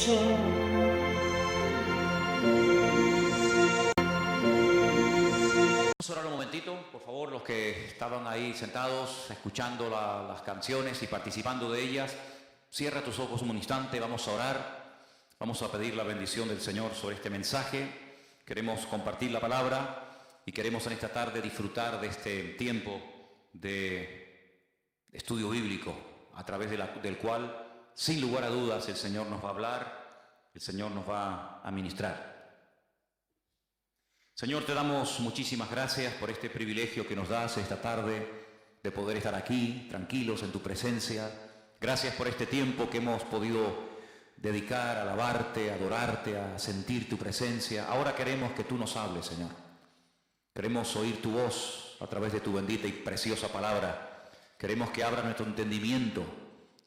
hecho. Vamos a orar un momentito, por favor, los que estaban ahí sentados, escuchando las canciones y participando de ellas. Cierra tus ojos un instante, vamos a orar. Vamos a pedir la bendición del Señor sobre este mensaje. Queremos compartir la palabra y queremos en esta tarde disfrutar de este tiempo de estudio bíblico a través del cual, sin lugar a dudas, el Señor nos va a hablar, el Señor nos va a ministrar. Señor, te damos muchísimas gracias por este privilegio que nos das esta tarde de poder estar aquí, tranquilos en tu presencia. Gracias por este tiempo que hemos podido dedicar a alabarte, a adorarte, a sentir tu presencia. Ahora queremos que tú nos hables, Señor. Queremos oír tu voz a través de tu bendita y preciosa palabra. Queremos que abra nuestro entendimiento,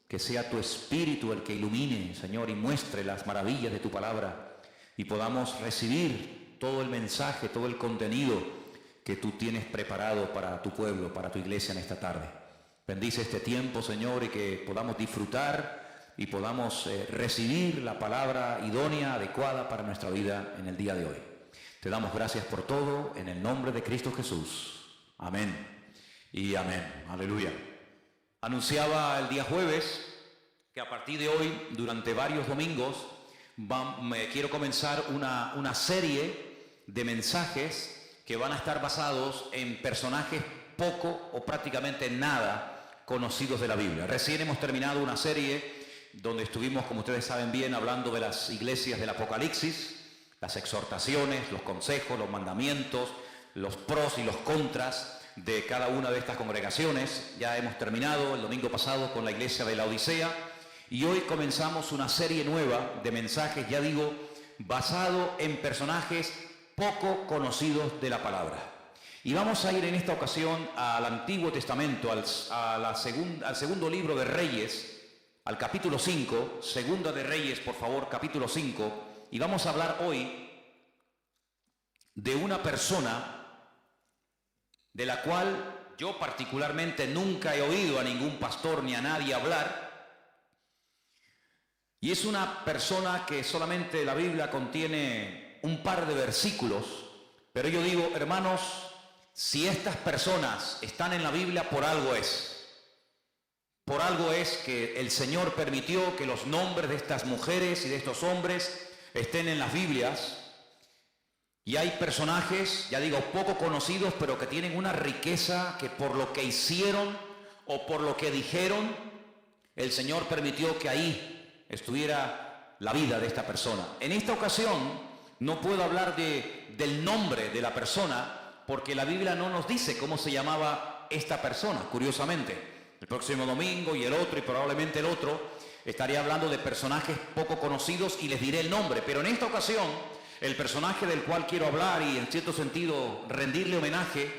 que sea tu Espíritu el que ilumine, Señor, y muestre las maravillas de tu palabra y podamos recibir todo el mensaje, todo el contenido que tú tienes preparado para tu pueblo, para tu iglesia en esta tarde. Bendice este tiempo, Señor, y que podamos disfrutar y podamos recibir la palabra idónea, adecuada para nuestra vida en el día de hoy. Te damos gracias por todo, en el nombre de Cristo Jesús. Amén y amén. Aleluya. Anunciaba el día jueves que a partir de hoy, durante varios domingos, quiero comenzar una serie de mensajes que van a estar basados en personajes poco o prácticamente nada conocidos de la Biblia. Recién hemos terminado una serie donde estuvimos, como ustedes saben bien, hablando de las iglesias del Apocalipsis, las exhortaciones, los consejos, los mandamientos, los pros y los contras de cada una de estas congregaciones. Ya hemos terminado el domingo pasado con la iglesia de la Odisea y hoy comenzamos una serie nueva de mensajes, ya digo, basado en personajes poco conocidos de la palabra. Y vamos a ir en esta ocasión al Antiguo Testamento, al segundo libro de Reyes, al capítulo 5, Segunda de Reyes, por favor, capítulo 5, y vamos a hablar hoy de una persona de la cual yo particularmente nunca he oído a ningún pastor ni a nadie hablar, y es una persona que solamente la Biblia contiene un par de versículos, pero yo digo, hermanos, si estas personas están en la Biblia, por algo es. Por algo es que el Señor permitió que los nombres de estas mujeres y de estos hombres estén en las Biblias. Y hay personajes, ya digo, poco conocidos, pero que tienen una riqueza que por lo que hicieron o por lo que dijeron, el Señor permitió que ahí estuviera la vida de esta persona. En esta ocasión no puedo hablar del nombre de la persona porque la Biblia no nos dice cómo se llamaba esta persona, curiosamente. El próximo domingo y el otro y probablemente el otro estaré hablando de personajes poco conocidos y les diré el nombre. Pero en esta ocasión, el personaje del cual quiero hablar y en cierto sentido rendirle homenaje,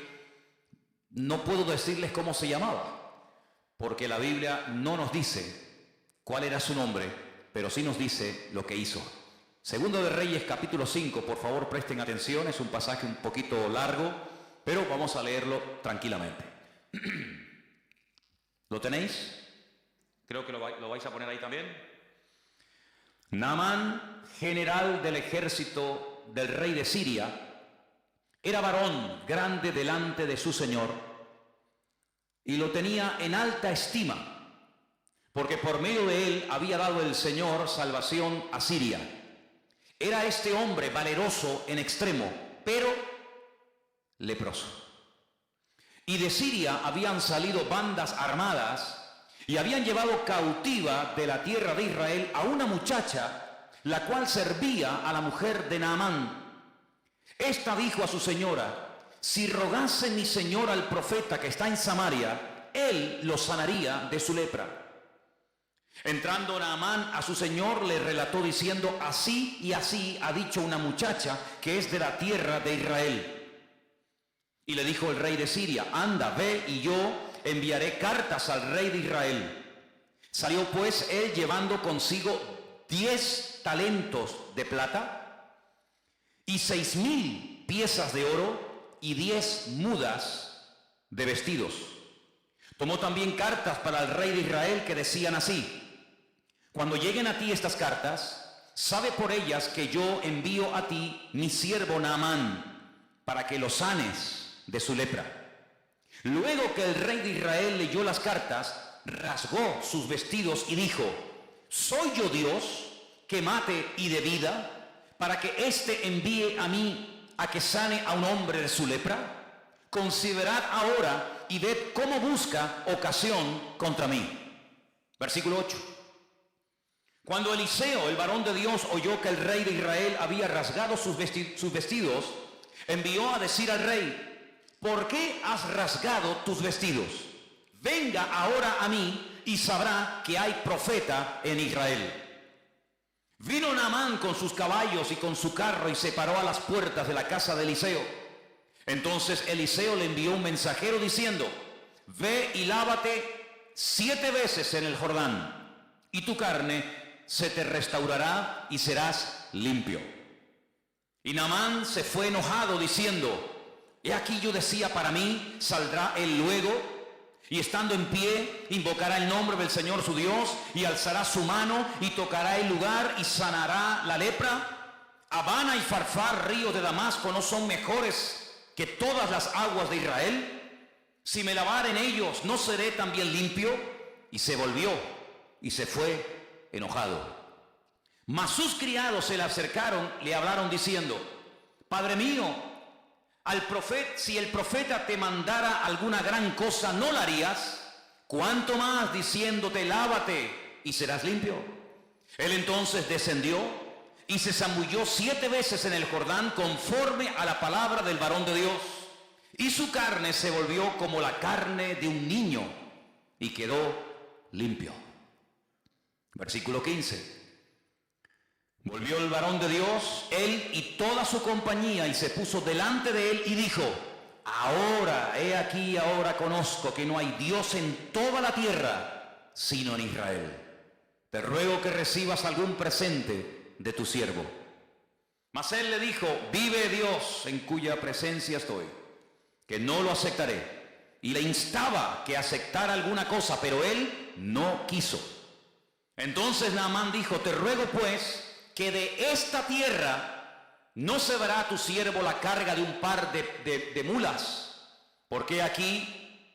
no puedo decirles cómo se llamaba, porque la Biblia no nos dice cuál era su nombre, pero sí nos dice lo que hizo. Segundo de Reyes, capítulo 5, por favor presten atención, es un pasaje un poquito largo, pero vamos a leerlo tranquilamente. ¿Lo tenéis? Creo que lo vais a poner ahí también. Naamán, general del ejército del rey de Siria, era varón grande delante de su señor y lo tenía en alta estima, porque por medio de él había dado el Señor salvación a Siria. Era este hombre valeroso en extremo, pero leproso. Y de Siria habían salido bandas armadas y habían llevado cautiva de la tierra de Israel a una muchacha, la cual servía a la mujer de Naamán. Esta dijo a su señora: si rogase mi señor al profeta que está en Samaria, él lo sanaría de su lepra. Entrando Naamán a su señor, le relató diciendo: así y así ha dicho una muchacha que es de la tierra de Israel. Y le dijo el rey de Siria: anda, ve, y yo enviaré cartas al rey de Israel. Salió pues él llevando consigo 10 talentos de plata y 6,000 piezas de oro y 10 mudas de vestidos. Tomó también cartas para el rey de Israel que decían así: cuando lleguen a ti estas cartas, sabe por ellas que yo envío a ti mi siervo Naamán, para que lo sanes de su lepra. Luego que el rey de Israel leyó las cartas, rasgó sus vestidos y dijo: ¿soy yo Dios que mate y dé vida, para que éste envíe a mí a que sane a un hombre de su lepra? Considerad ahora y ved cómo busca ocasión contra mí. Versículo 8. Cuando Eliseo, el varón de Dios, oyó que el rey de Israel había rasgado sus vestidos, envió a decir al rey: ¿por qué has rasgado tus vestidos? Venga ahora a mí y sabrá que hay profeta en Israel. Vino Naamán con sus caballos y con su carro y se paró a las puertas de la casa de Eliseo. Entonces Eliseo le envió un mensajero diciendo: ve y lávate 7 veces en el Jordán, y tu carne se te restaurará y serás limpio. Y Naamán se fue enojado diciendo: he aquí yo decía para mí, saldrá él luego, y estando en pie, invocará el nombre del Señor su Dios, y alzará su mano, y tocará el lugar, y sanará la lepra. Habana y Farfar, ríos de Damasco, ¿no son mejores que todas las aguas de Israel? Si me lavare en ellos, ¿no seré también limpio? Y se volvió, y se fue enojado. Mas sus criados se le acercaron, le hablaron diciendo: Padre mío, si el profeta te mandara alguna gran cosa, ¿no la harías? ¿Cuánto más diciéndote: lávate y serás limpio? Él entonces descendió y se zambulló 7 veces en el Jordán, conforme a la palabra del varón de Dios, y su carne se volvió como la carne de un niño, y quedó limpio. Versículo 15. Volvió el varón de Dios, él y toda su compañía, y se puso delante de él y dijo: ahora, he aquí, ahora conozco que no hay Dios en toda la tierra, sino en Israel. Te ruego que recibas algún presente de tu siervo. Mas él le dijo: vive Dios en cuya presencia estoy, que no lo aceptaré. Y le instaba que aceptara alguna cosa, pero él no quiso. Entonces Naamán dijo: te ruego pues que de esta tierra no se verá a tu siervo la carga de un par de mulas, porque aquí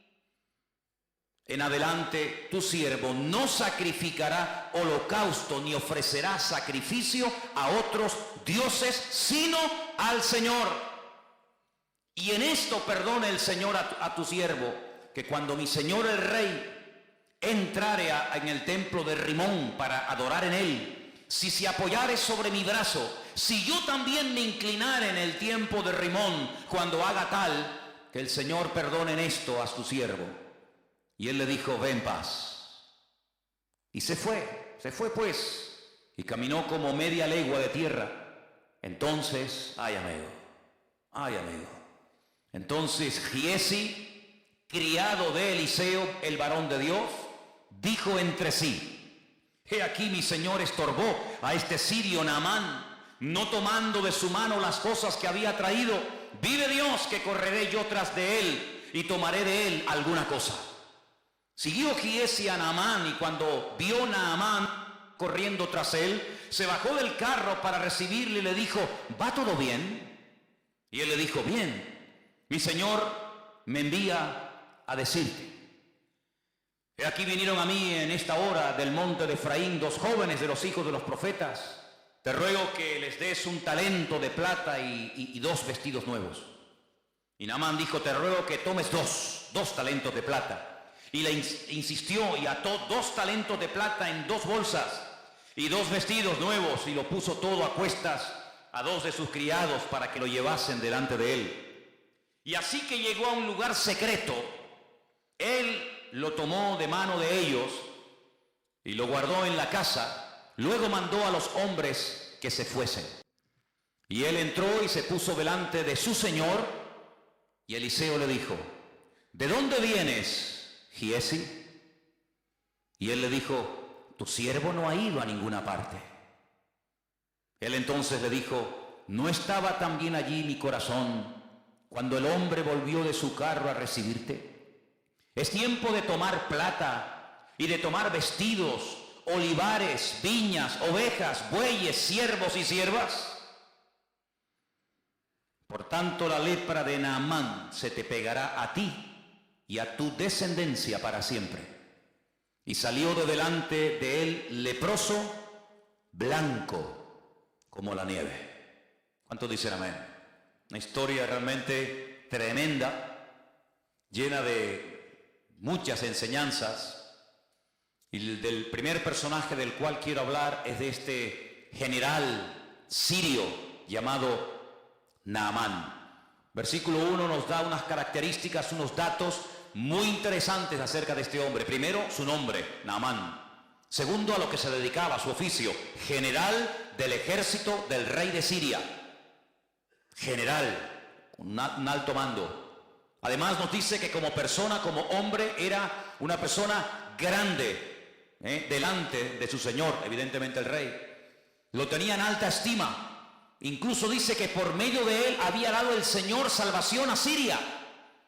en adelante tu siervo no sacrificará holocausto ni ofrecerá sacrificio a otros dioses, sino al Señor. Y en esto perdone el Señor a tu siervo, que cuando mi señor el rey entrare en el templo de Rimón para adorar en él, si se apoyare sobre mi brazo, si yo también me inclinare en el tiempo de Rimón, cuando haga tal, que el Señor perdone en esto a su siervo. Y él le dijo: ve en paz. Y se fue pues, y caminó como media legua de tierra. Entonces, ay amigo, entonces Giesi, criado de Eliseo, el varón de Dios, dijo entre sí: he aquí mi señor estorbó a este sirio Naamán, no tomando de su mano las cosas que había traído. Vive Dios que correré yo tras de él y tomaré de él alguna cosa. Siguió Giesi a Naamán, y cuando vio Naamán corriendo tras él, se bajó del carro para recibirle y le dijo: ¿va todo bien? Y él le dijo: bien, mi señor me envía a decirte: he aquí vinieron a mí en esta hora del monte de Efraín 2 jóvenes de los hijos de los profetas. Te ruego que les des un talento de plata y 2 vestidos nuevos. Y Naamán dijo: te ruego que tomes 2 talentos de plata. Y le insistió y ató 2 talentos de plata en 2 bolsas y 2 vestidos nuevos, y lo puso todo a cuestas a 2 de sus criados para que lo llevasen delante de él. Y así que llegó a un lugar secreto, él lo tomó de mano de ellos y lo guardó en la casa. Luego mandó a los hombres que se fuesen. Y él entró y se puso delante de su señor. Y Eliseo le dijo: ¿de dónde vienes, Giesi? Y él le dijo: tu siervo no ha ido a ninguna parte. Él entonces le dijo: ¿no estaba también allí mi corazón cuando el hombre volvió de su carro a recibirte? Es tiempo de tomar plata y de tomar vestidos, olivares, viñas, ovejas, bueyes, siervos y siervas. Por tanto, la lepra de Naamán se te pegará a ti y a tu descendencia para siempre. Y salió de delante de él leproso, blanco como la nieve. ¿Cuántos dicen amén? Una historia realmente tremenda, llena de muchas enseñanzas. Y del primer personaje del cual quiero hablar es de este general sirio llamado Naamán. Versículo 1 nos da unas características, unos datos muy interesantes acerca de este hombre. Primero, su nombre, Naamán. Segundo, a lo que se dedicaba, su oficio, general del ejército del rey de Siria. General, un alto mando. Además nos dice que como persona, como hombre, era una persona grande, delante de su señor, evidentemente el rey. Lo tenía en alta estima. Incluso dice que por medio de él había dado el Señor salvación a Siria.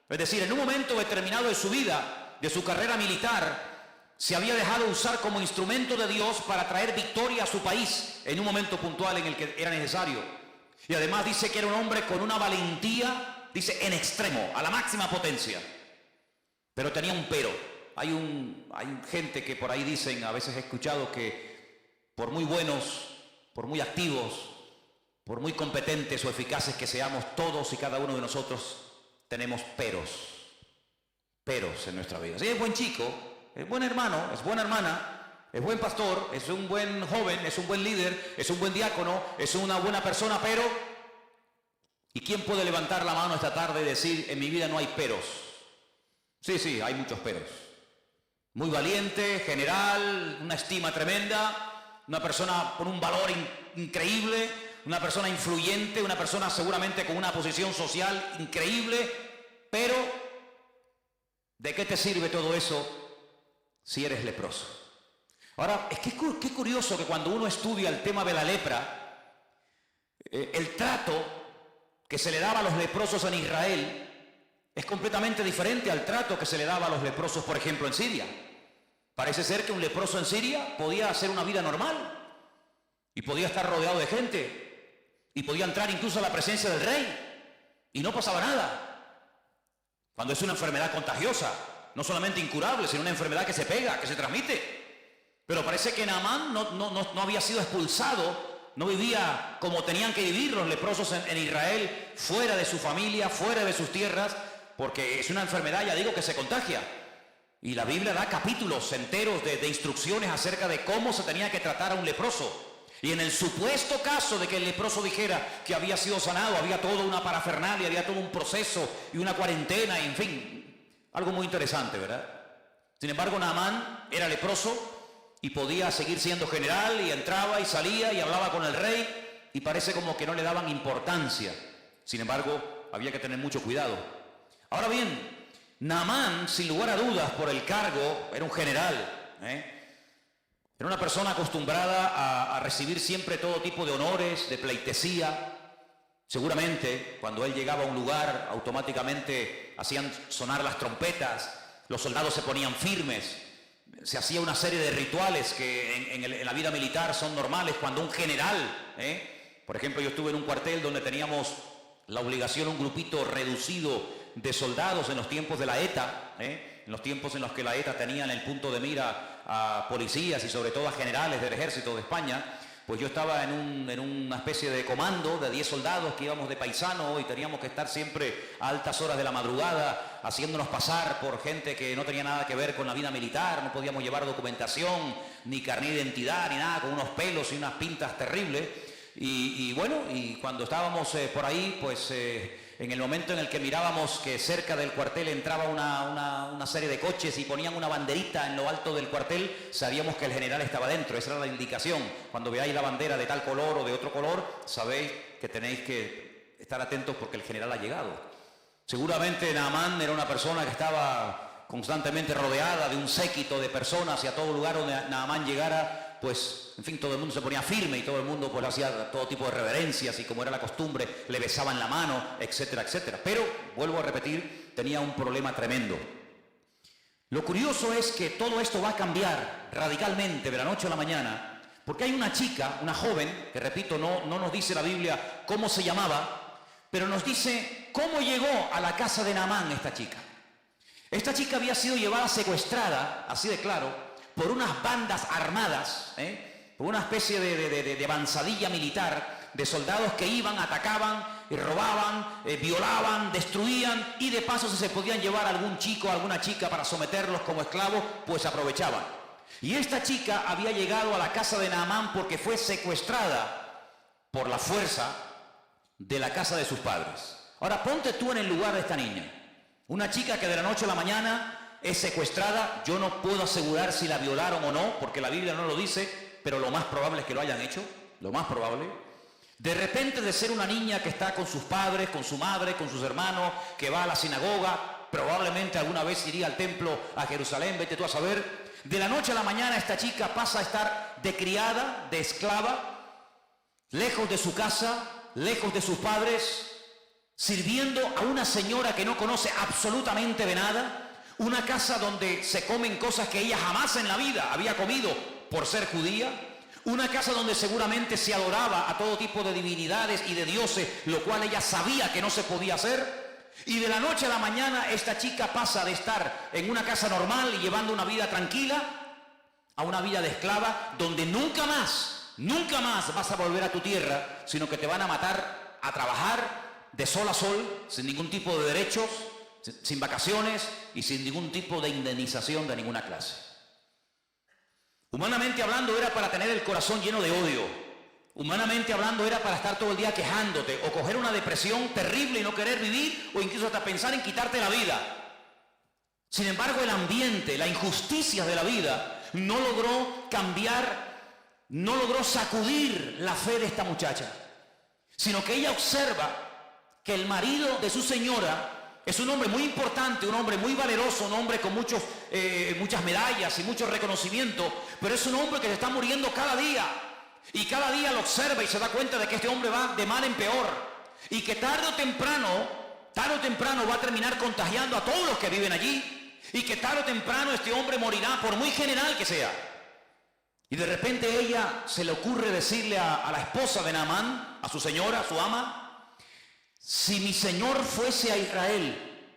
Es decir, en un momento determinado de su vida, de su carrera militar, se había dejado usar como instrumento de Dios para traer victoria a su país en un momento puntual en el que era necesario. Y además dice que era un hombre con una valentía, dice, en extremo, a la máxima potencia. Pero tenía un pero. Hay gente que por ahí dicen, a veces he escuchado que por muy buenos, por muy activos, por muy competentes o eficaces que seamos, todos y cada uno de nosotros tenemos peros en nuestra vida. Sí, es buen chico, es buen hermano, es buena hermana, es buen pastor, es un buen joven, es un buen líder, es un buen diácono, es una buena persona, pero... ¿Y quién puede levantar la mano esta tarde y decir, en mi vida no hay peros? Sí, hay muchos peros. Muy valiente, general, una estima tremenda, una persona con un valor increíble, una persona influyente, una persona seguramente con una posición social increíble, pero ¿de qué te sirve todo eso si eres leproso? Ahora, es que qué curioso que cuando uno estudia el tema de la lepra, el trato que se le daba a los leprosos en Israel es completamente diferente al trato que se le daba a los leprosos, por ejemplo, en Siria. Parece ser que un leproso en Siria podía hacer una vida normal y podía estar rodeado de gente y podía entrar incluso a la presencia del rey y no pasaba nada. Cuando es una enfermedad contagiosa, no solamente incurable, sino una enfermedad que se pega, que se transmite. Pero parece que Naamán no había sido expulsado, no vivía como tenían que vivir los leprosos en Israel, fuera de su familia, fuera de sus tierras, porque es una enfermedad, ya digo, que se contagia. Y la Biblia da capítulos enteros de instrucciones acerca de cómo se tenía que tratar a un leproso. Y en el supuesto caso de que el leproso dijera que había sido sanado, había toda una parafernalia, había todo un proceso y una cuarentena, en fin, algo muy interesante, ¿verdad? Sin embargo, Naamán era leproso y podía seguir siendo general y entraba y salía y hablaba con el rey y parece como que no le daban importancia. Sin embargo, había que tener mucho cuidado. Ahora bien, Naamán, sin lugar a dudas, por el cargo, era un general, era una persona acostumbrada a recibir siempre todo tipo de honores, de pleitesía. Seguramente, cuando él llegaba a un lugar, automáticamente hacían sonar las trompetas, los soldados se ponían firmes, se hacía una serie de rituales que en la vida militar son normales cuando un general, por ejemplo, yo estuve en un cuartel donde teníamos la obligación, un grupito reducido de soldados en los tiempos de la ETA, en los tiempos en los que la ETA tenía en el punto de mira a policías y sobre todo a generales del ejército de España. Pues yo estaba en una especie de comando de 10 soldados que íbamos de paisano y teníamos que estar siempre a altas horas de la madrugada haciéndonos pasar por gente que no tenía nada que ver con la vida militar, no podíamos llevar documentación, ni carnet de identidad, ni nada, con unos pelos y unas pintas terribles. Y bueno, y cuando estábamos por ahí, pues en el momento en el que mirábamos que cerca del cuartel entraba una serie de coches y ponían una banderita en lo alto del cuartel, sabíamos que el general estaba dentro. Esa era la indicación. Cuando veáis la bandera de tal color o de otro color, sabéis que tenéis que estar atentos porque el general ha llegado. Seguramente Naamán era una persona que estaba constantemente rodeada de un séquito de personas y a todo lugar donde Naamán llegara, pues, en fin, todo el mundo se ponía firme y todo el mundo pues hacía todo tipo de reverencias y como era la costumbre, le besaban la mano, etcétera, etcétera. Pero, vuelvo a repetir, tenía un problema tremendo. Lo curioso es que todo esto va a cambiar radicalmente de la noche a la mañana, porque hay una chica, una joven, que repito, no nos dice la Biblia cómo se llamaba, pero nos dice cómo llegó a la casa de Naamán esta chica. Esta chica había sido llevada secuestrada, así de claro, por unas bandas armadas, por una especie de avanzadilla militar, de soldados que iban, atacaban, robaban, violaban, destruían, y de paso si se podían llevar a algún chico, a alguna chica para someterlos como esclavos, pues aprovechaban. Y esta chica había llegado a la casa de Naamán porque fue secuestrada por la fuerza de la casa de sus padres. Ahora ponte tú en el lugar de esta niña. Una chica que de la noche a la mañana es secuestrada. Yo no puedo asegurar si la violaron o no, porque la Biblia no lo dice, pero lo más probable es que lo hayan hecho, lo más probable. De repente, de ser una niña que está con sus padres, con su madre, con sus hermanos, que va a la sinagoga, probablemente alguna vez iría al templo a Jerusalén, vete tú a saber. De la noche a la mañana esta chica pasa a estar de criada, de esclava, lejos de su casa, lejos de sus padres, sirviendo a una señora que no conoce absolutamente de nada, una casa donde se comen cosas que ella jamás en la vida había comido por ser judía, una casa donde seguramente se adoraba a todo tipo de divinidades y de dioses, lo cual ella sabía que no se podía hacer. Y de la noche a la mañana esta chica pasa de estar en una casa normal y llevando una vida tranquila a una vida de esclava donde nunca más vas a volver a tu tierra, sino que te van a matar a trabajar de sol a sol, sin ningún tipo de derechos, sin vacaciones y sin ningún tipo de indemnización de ninguna clase. Humanamente hablando era para tener el corazón lleno de odio. Humanamente hablando era para estar todo el día quejándote o coger una depresión terrible y no querer vivir o incluso hasta pensar en quitarte la vida. Sin embargo, el ambiente, la injusticia de la vida no logró cambiar, no logró sacudir la fe de esta muchacha, sino que ella observa que el marido de su señora es un hombre muy importante, un hombre muy valeroso, un hombre con muchas medallas y mucho reconocimiento, pero es un hombre que se está muriendo cada día. Y cada día lo observa y se da cuenta de que este hombre va de mal en peor. Y que tarde o temprano va a terminar contagiando a todos los que viven allí. Y que tarde o temprano este hombre morirá, por muy general que sea. Y de repente ella se le ocurre decirle a la esposa de Naamán, a su señora, a su ama: si mi señor fuese a Israel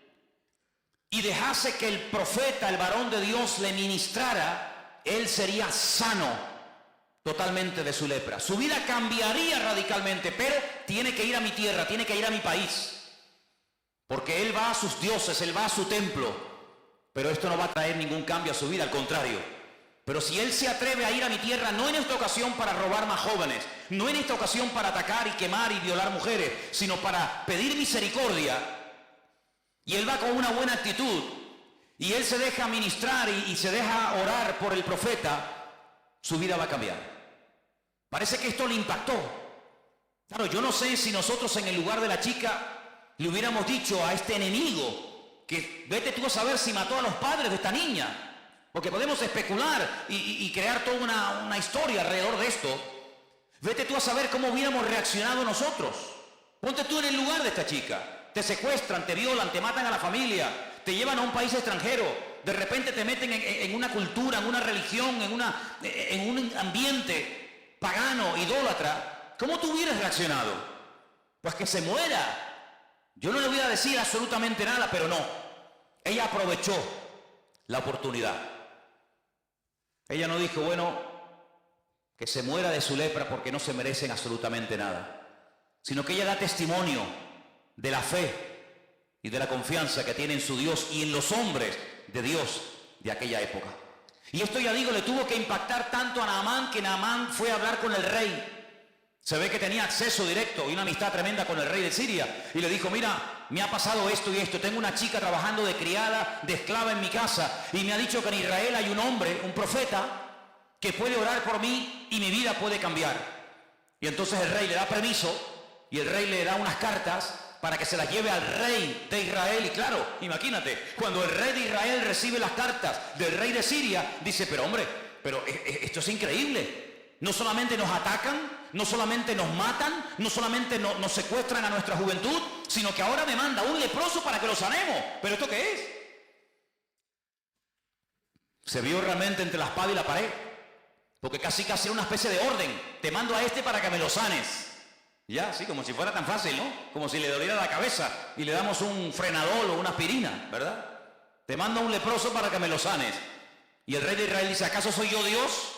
y dejase que el profeta, el varón de Dios, le ministrara, él sería sano totalmente de su lepra. Su vida cambiaría radicalmente, pero tiene que ir a mi tierra, tiene que ir a mi país. Porque él va a sus dioses, él va a su templo. Pero esto no va a traer ningún cambio a su vida, al contrario. Pero si él se atreve a ir a mi tierra, no en esta ocasión para robar más jóvenes, no en esta ocasión para atacar y quemar y violar mujeres, sino para pedir misericordia, y él va con una buena actitud, y él se deja ministrar y se deja orar por el profeta, su vida va a cambiar. Parece que esto le impactó. Claro, yo no sé si nosotros en el lugar de la chica le hubiéramos dicho a este enemigo que vete tú a saber si mató a los padres de esta niña. Porque podemos especular y crear toda una historia alrededor de esto. Vete tú a saber cómo hubiéramos reaccionado nosotros. Ponte tú en el lugar de esta chica. Te secuestran, te violan, te matan a la familia, te llevan a un país extranjero. De repente te meten en una cultura, en una religión, en un ambiente pagano, idólatra. ¿Cómo tú hubieras reaccionado? Pues que se muera. Yo no le voy a decir absolutamente nada, pero no. Ella aprovechó la oportunidad. Ella no dijo, bueno, que se muera de su lepra porque no se merecen absolutamente nada, sino que ella da testimonio de la fe y de la confianza que tiene en su Dios y en los hombres de Dios de aquella época. Y esto, ya digo, le tuvo que impactar tanto a Naamán que Naamán fue a hablar con el rey. Se ve que tenía acceso directo y una amistad tremenda con el rey de Siria. Y le dijo, mira, me ha pasado esto y esto. Tengo una chica trabajando de criada, de esclava en mi casa. Y me ha dicho que en Israel hay un hombre, un profeta, que puede orar por mí y mi vida puede cambiar. Y entonces el rey le da permiso y el rey le da unas cartas para que se las lleve al rey de Israel. Y claro, imagínate, cuando el rey de Israel recibe las cartas del rey de Siria, dice, pero hombre, pero esto es increíble. No solamente nos atacan, no solamente nos matan, no solamente nos secuestran a nuestra juventud, sino que ahora me manda un leproso para que lo sanemos. ¿Pero esto qué es? Se vio realmente entre la espada y la pared, porque casi era una especie de orden. Te mando a este para que me lo sanes. Ya, sí, como si fuera tan fácil, ¿no? Como si le doliera la cabeza y le damos un frenadol o una aspirina, ¿verdad? Te mando a un leproso para que me lo sanes. Y el rey de Israel dice, ¿acaso soy yo Dios?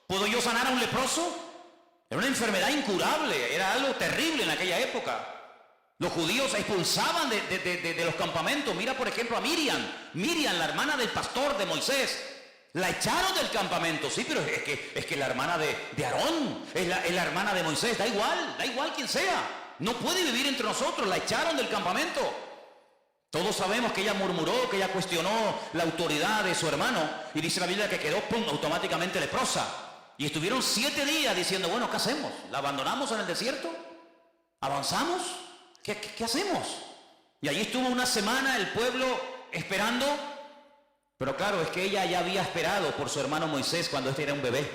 ¿Puedo yo sanar a un leproso? Era una enfermedad incurable, era algo terrible en aquella época. Los judíos expulsaban de los campamentos. Mira, por ejemplo, a Miriam, la hermana del pastor de Moisés. La echaron del campamento, sí, pero es que la hermana de Aarón, es la hermana de Moisés, da igual quien sea. No puede vivir entre nosotros, la echaron del campamento. Todos sabemos que ella murmuró, que ella cuestionó la autoridad de su hermano. Y dice la Biblia que quedó, ¡pum!, automáticamente leprosa. Y estuvieron 7 días diciendo, bueno, ¿qué hacemos? ¿La abandonamos en el desierto? ¿Avanzamos? ¿Qué hacemos? Y allí estuvo una semana el pueblo esperando. Pero claro, es que ella ya había esperado por su hermano Moisés cuando este era un bebé.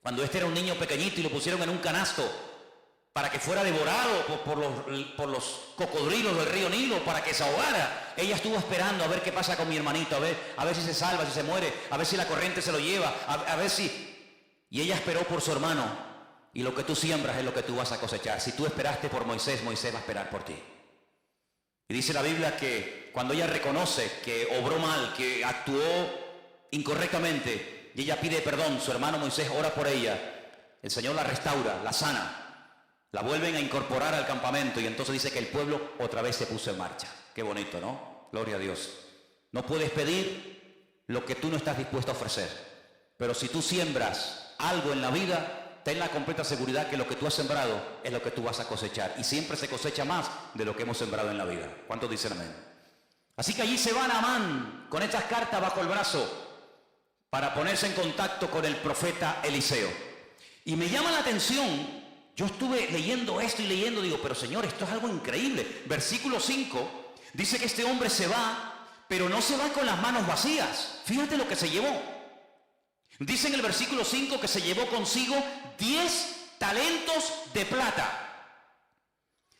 Cuando este era un niño pequeñito y lo pusieron en un canasto para que fuera devorado por los cocodrilos del río Nilo, para que se ahogara. Ella estuvo esperando a ver qué pasa con mi hermanito, a ver si se salva, si se muere, a ver si la corriente se lo lleva, a ver si... Y ella esperó por su hermano. Y lo que tú siembras es lo que tú vas a cosechar. Si tú esperaste por Moisés, Moisés va a esperar por ti. Y dice la Biblia que cuando ella reconoce que obró mal, que actuó incorrectamente, y ella pide perdón, su hermano Moisés ora por ella, el Señor la restaura, la sana, la vuelven a incorporar al campamento, y entonces dice que el pueblo otra vez se puso en marcha. Qué bonito, ¿no? Gloria a Dios. No puedes pedir lo que tú no estás dispuesto a ofrecer, pero si tú siembras algo en la vida, ten la completa seguridad que lo que tú has sembrado es lo que tú vas a cosechar. Y siempre se cosecha más de lo que hemos sembrado en la vida. ¿Cuántos dicen amén? Así que allí se va Naamán con estas cartas bajo el brazo para ponerse en contacto con el profeta Eliseo. Y me llama la atención, yo estuve leyendo esto y leyendo, digo, pero Señor, esto es algo increíble. Versículo 5 dice que este hombre se va, pero no se va con las manos vacías. Fíjate lo que se llevó. Dice en el versículo 5 que se llevó consigo 10 talentos de plata,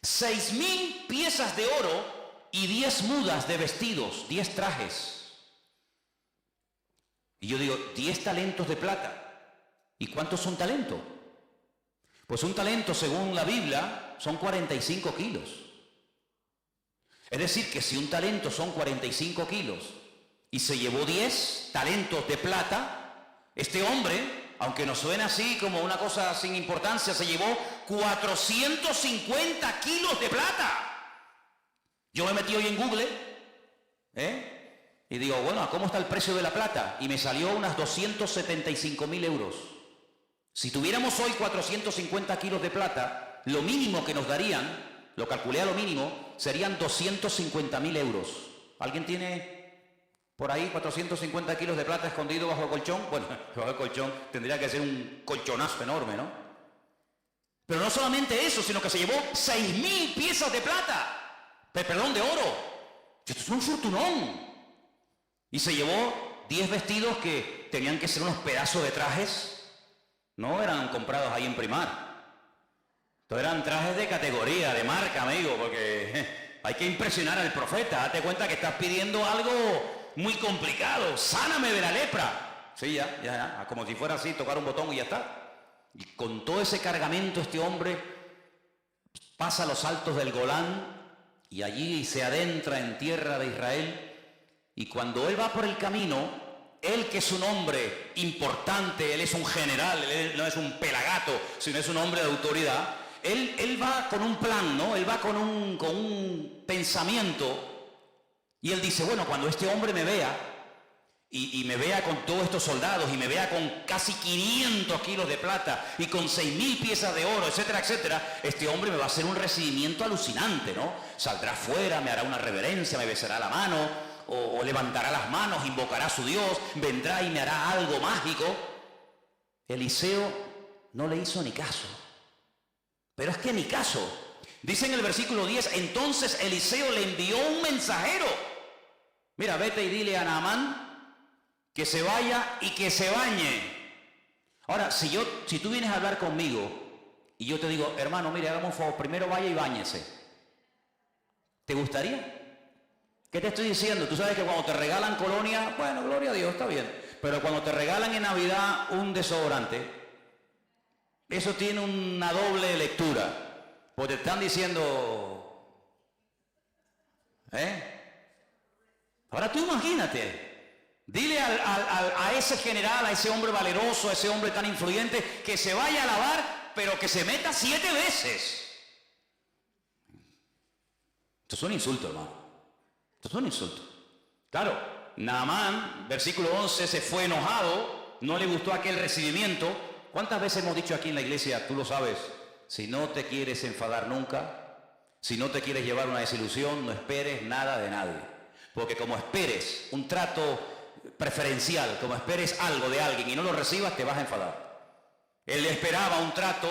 6,000 piezas de oro y 10 mudas de vestidos, 10 trajes. Y yo digo, 10 talentos de plata. ¿Y cuántos son talentos? Pues un talento, según la Biblia, son 45 kilos. Es decir, que si un talento son 45 kilos y se llevó 10 talentos de plata, este hombre, aunque nos suene así como una cosa sin importancia, se llevó 450 kilos de plata. Yo me metí hoy en Google, y digo, bueno, ¿cómo está el precio de la plata? Y me salió unas 275.000 euros. Si tuviéramos hoy 450 kilos de plata, lo mínimo que nos darían, lo calculé a lo mínimo, serían 250.000 euros. ¿Alguien tiene por ahí 450 kilos de plata escondido bajo el colchón? Bueno, bajo el colchón tendría que ser un colchonazo enorme, ¿no? Pero no solamente eso, sino que se llevó 6,000 piezas de plata, perdón, de oro. Esto es un fortunón. Y se llevó 10 vestidos que tenían que ser unos pedazos de trajes. No eran comprados ahí en Primar. Estos eran trajes de categoría, de marca, amigo, porque hay que impresionar al profeta. Date cuenta que estás pidiendo algo muy complicado. Sáname de la lepra. Sí, ya, como si fuera así, tocar un botón y ya está. Y con todo ese cargamento este hombre pasa los altos del Golán y allí se adentra en tierra de Israel. Y cuando él va por el camino, él que es un hombre importante, él es un general, él no es un pelagato, sino es un hombre de autoridad, él va con un plan, ¿no? Él va con un pensamiento. Y él dice, bueno, cuando este hombre me vea, y me vea con todos estos soldados, y me vea con casi 500 kilos de plata, y con 6,000 piezas de oro, etcétera, etcétera, este hombre me va a hacer un recibimiento alucinante, ¿no? Saldrá fuera, me hará una reverencia, me besará la mano, o levantará las manos, invocará a su Dios, vendrá y me hará algo mágico. Eliseo no le hizo ni caso. Pero es que ni caso. Dice en el versículo 10, entonces Eliseo le envió un mensajero. Mira, vete y dile a Naamán que se vaya y que se bañe. Ahora, si tú vienes a hablar conmigo y yo te digo, hermano, mire, hagamos un favor, primero vaya y báñese, ¿te gustaría? ¿Qué te estoy diciendo? Tú sabes que cuando te regalan colonia, bueno, gloria a Dios, está bien. Pero cuando te regalan en Navidad un desodorante, eso tiene una doble lectura. Porque te están diciendo, ahora tú imagínate, dile a ese general, a ese hombre valeroso, a ese hombre tan influyente, que se vaya a lavar, pero que se meta 7 veces. Esto es un insulto, hermano. Esto es un insulto. Claro, Naamán, versículo 11, se fue enojado, no le gustó aquel recibimiento. ¿Cuántas veces hemos dicho aquí en la iglesia, tú lo sabes, si no te quieres enfadar nunca, si no te quieres llevar una desilusión, no esperes nada de nadie? Porque como esperes un trato preferencial, como esperes algo de alguien y no lo recibas, te vas a enfadar. Él esperaba un trato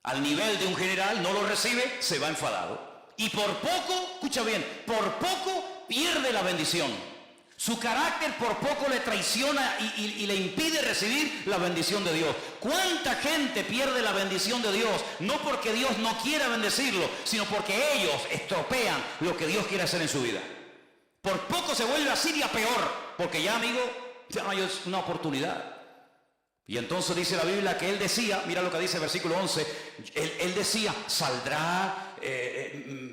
al nivel de un general, no lo recibe, se va enfadado. Y por poco, escucha bien, por poco pierde la bendición. Su carácter por poco le traiciona y le impide recibir la bendición de Dios. ¿Cuánta gente pierde la bendición de Dios? No porque Dios no quiera bendecirlo, sino porque ellos estropean lo que Dios quiere hacer en su vida. Por poco se vuelve así y a peor, porque ya, amigo, ya no hay una oportunidad. Y entonces dice la Biblia que él decía, mira lo que dice el versículo 11, él decía, saldrá,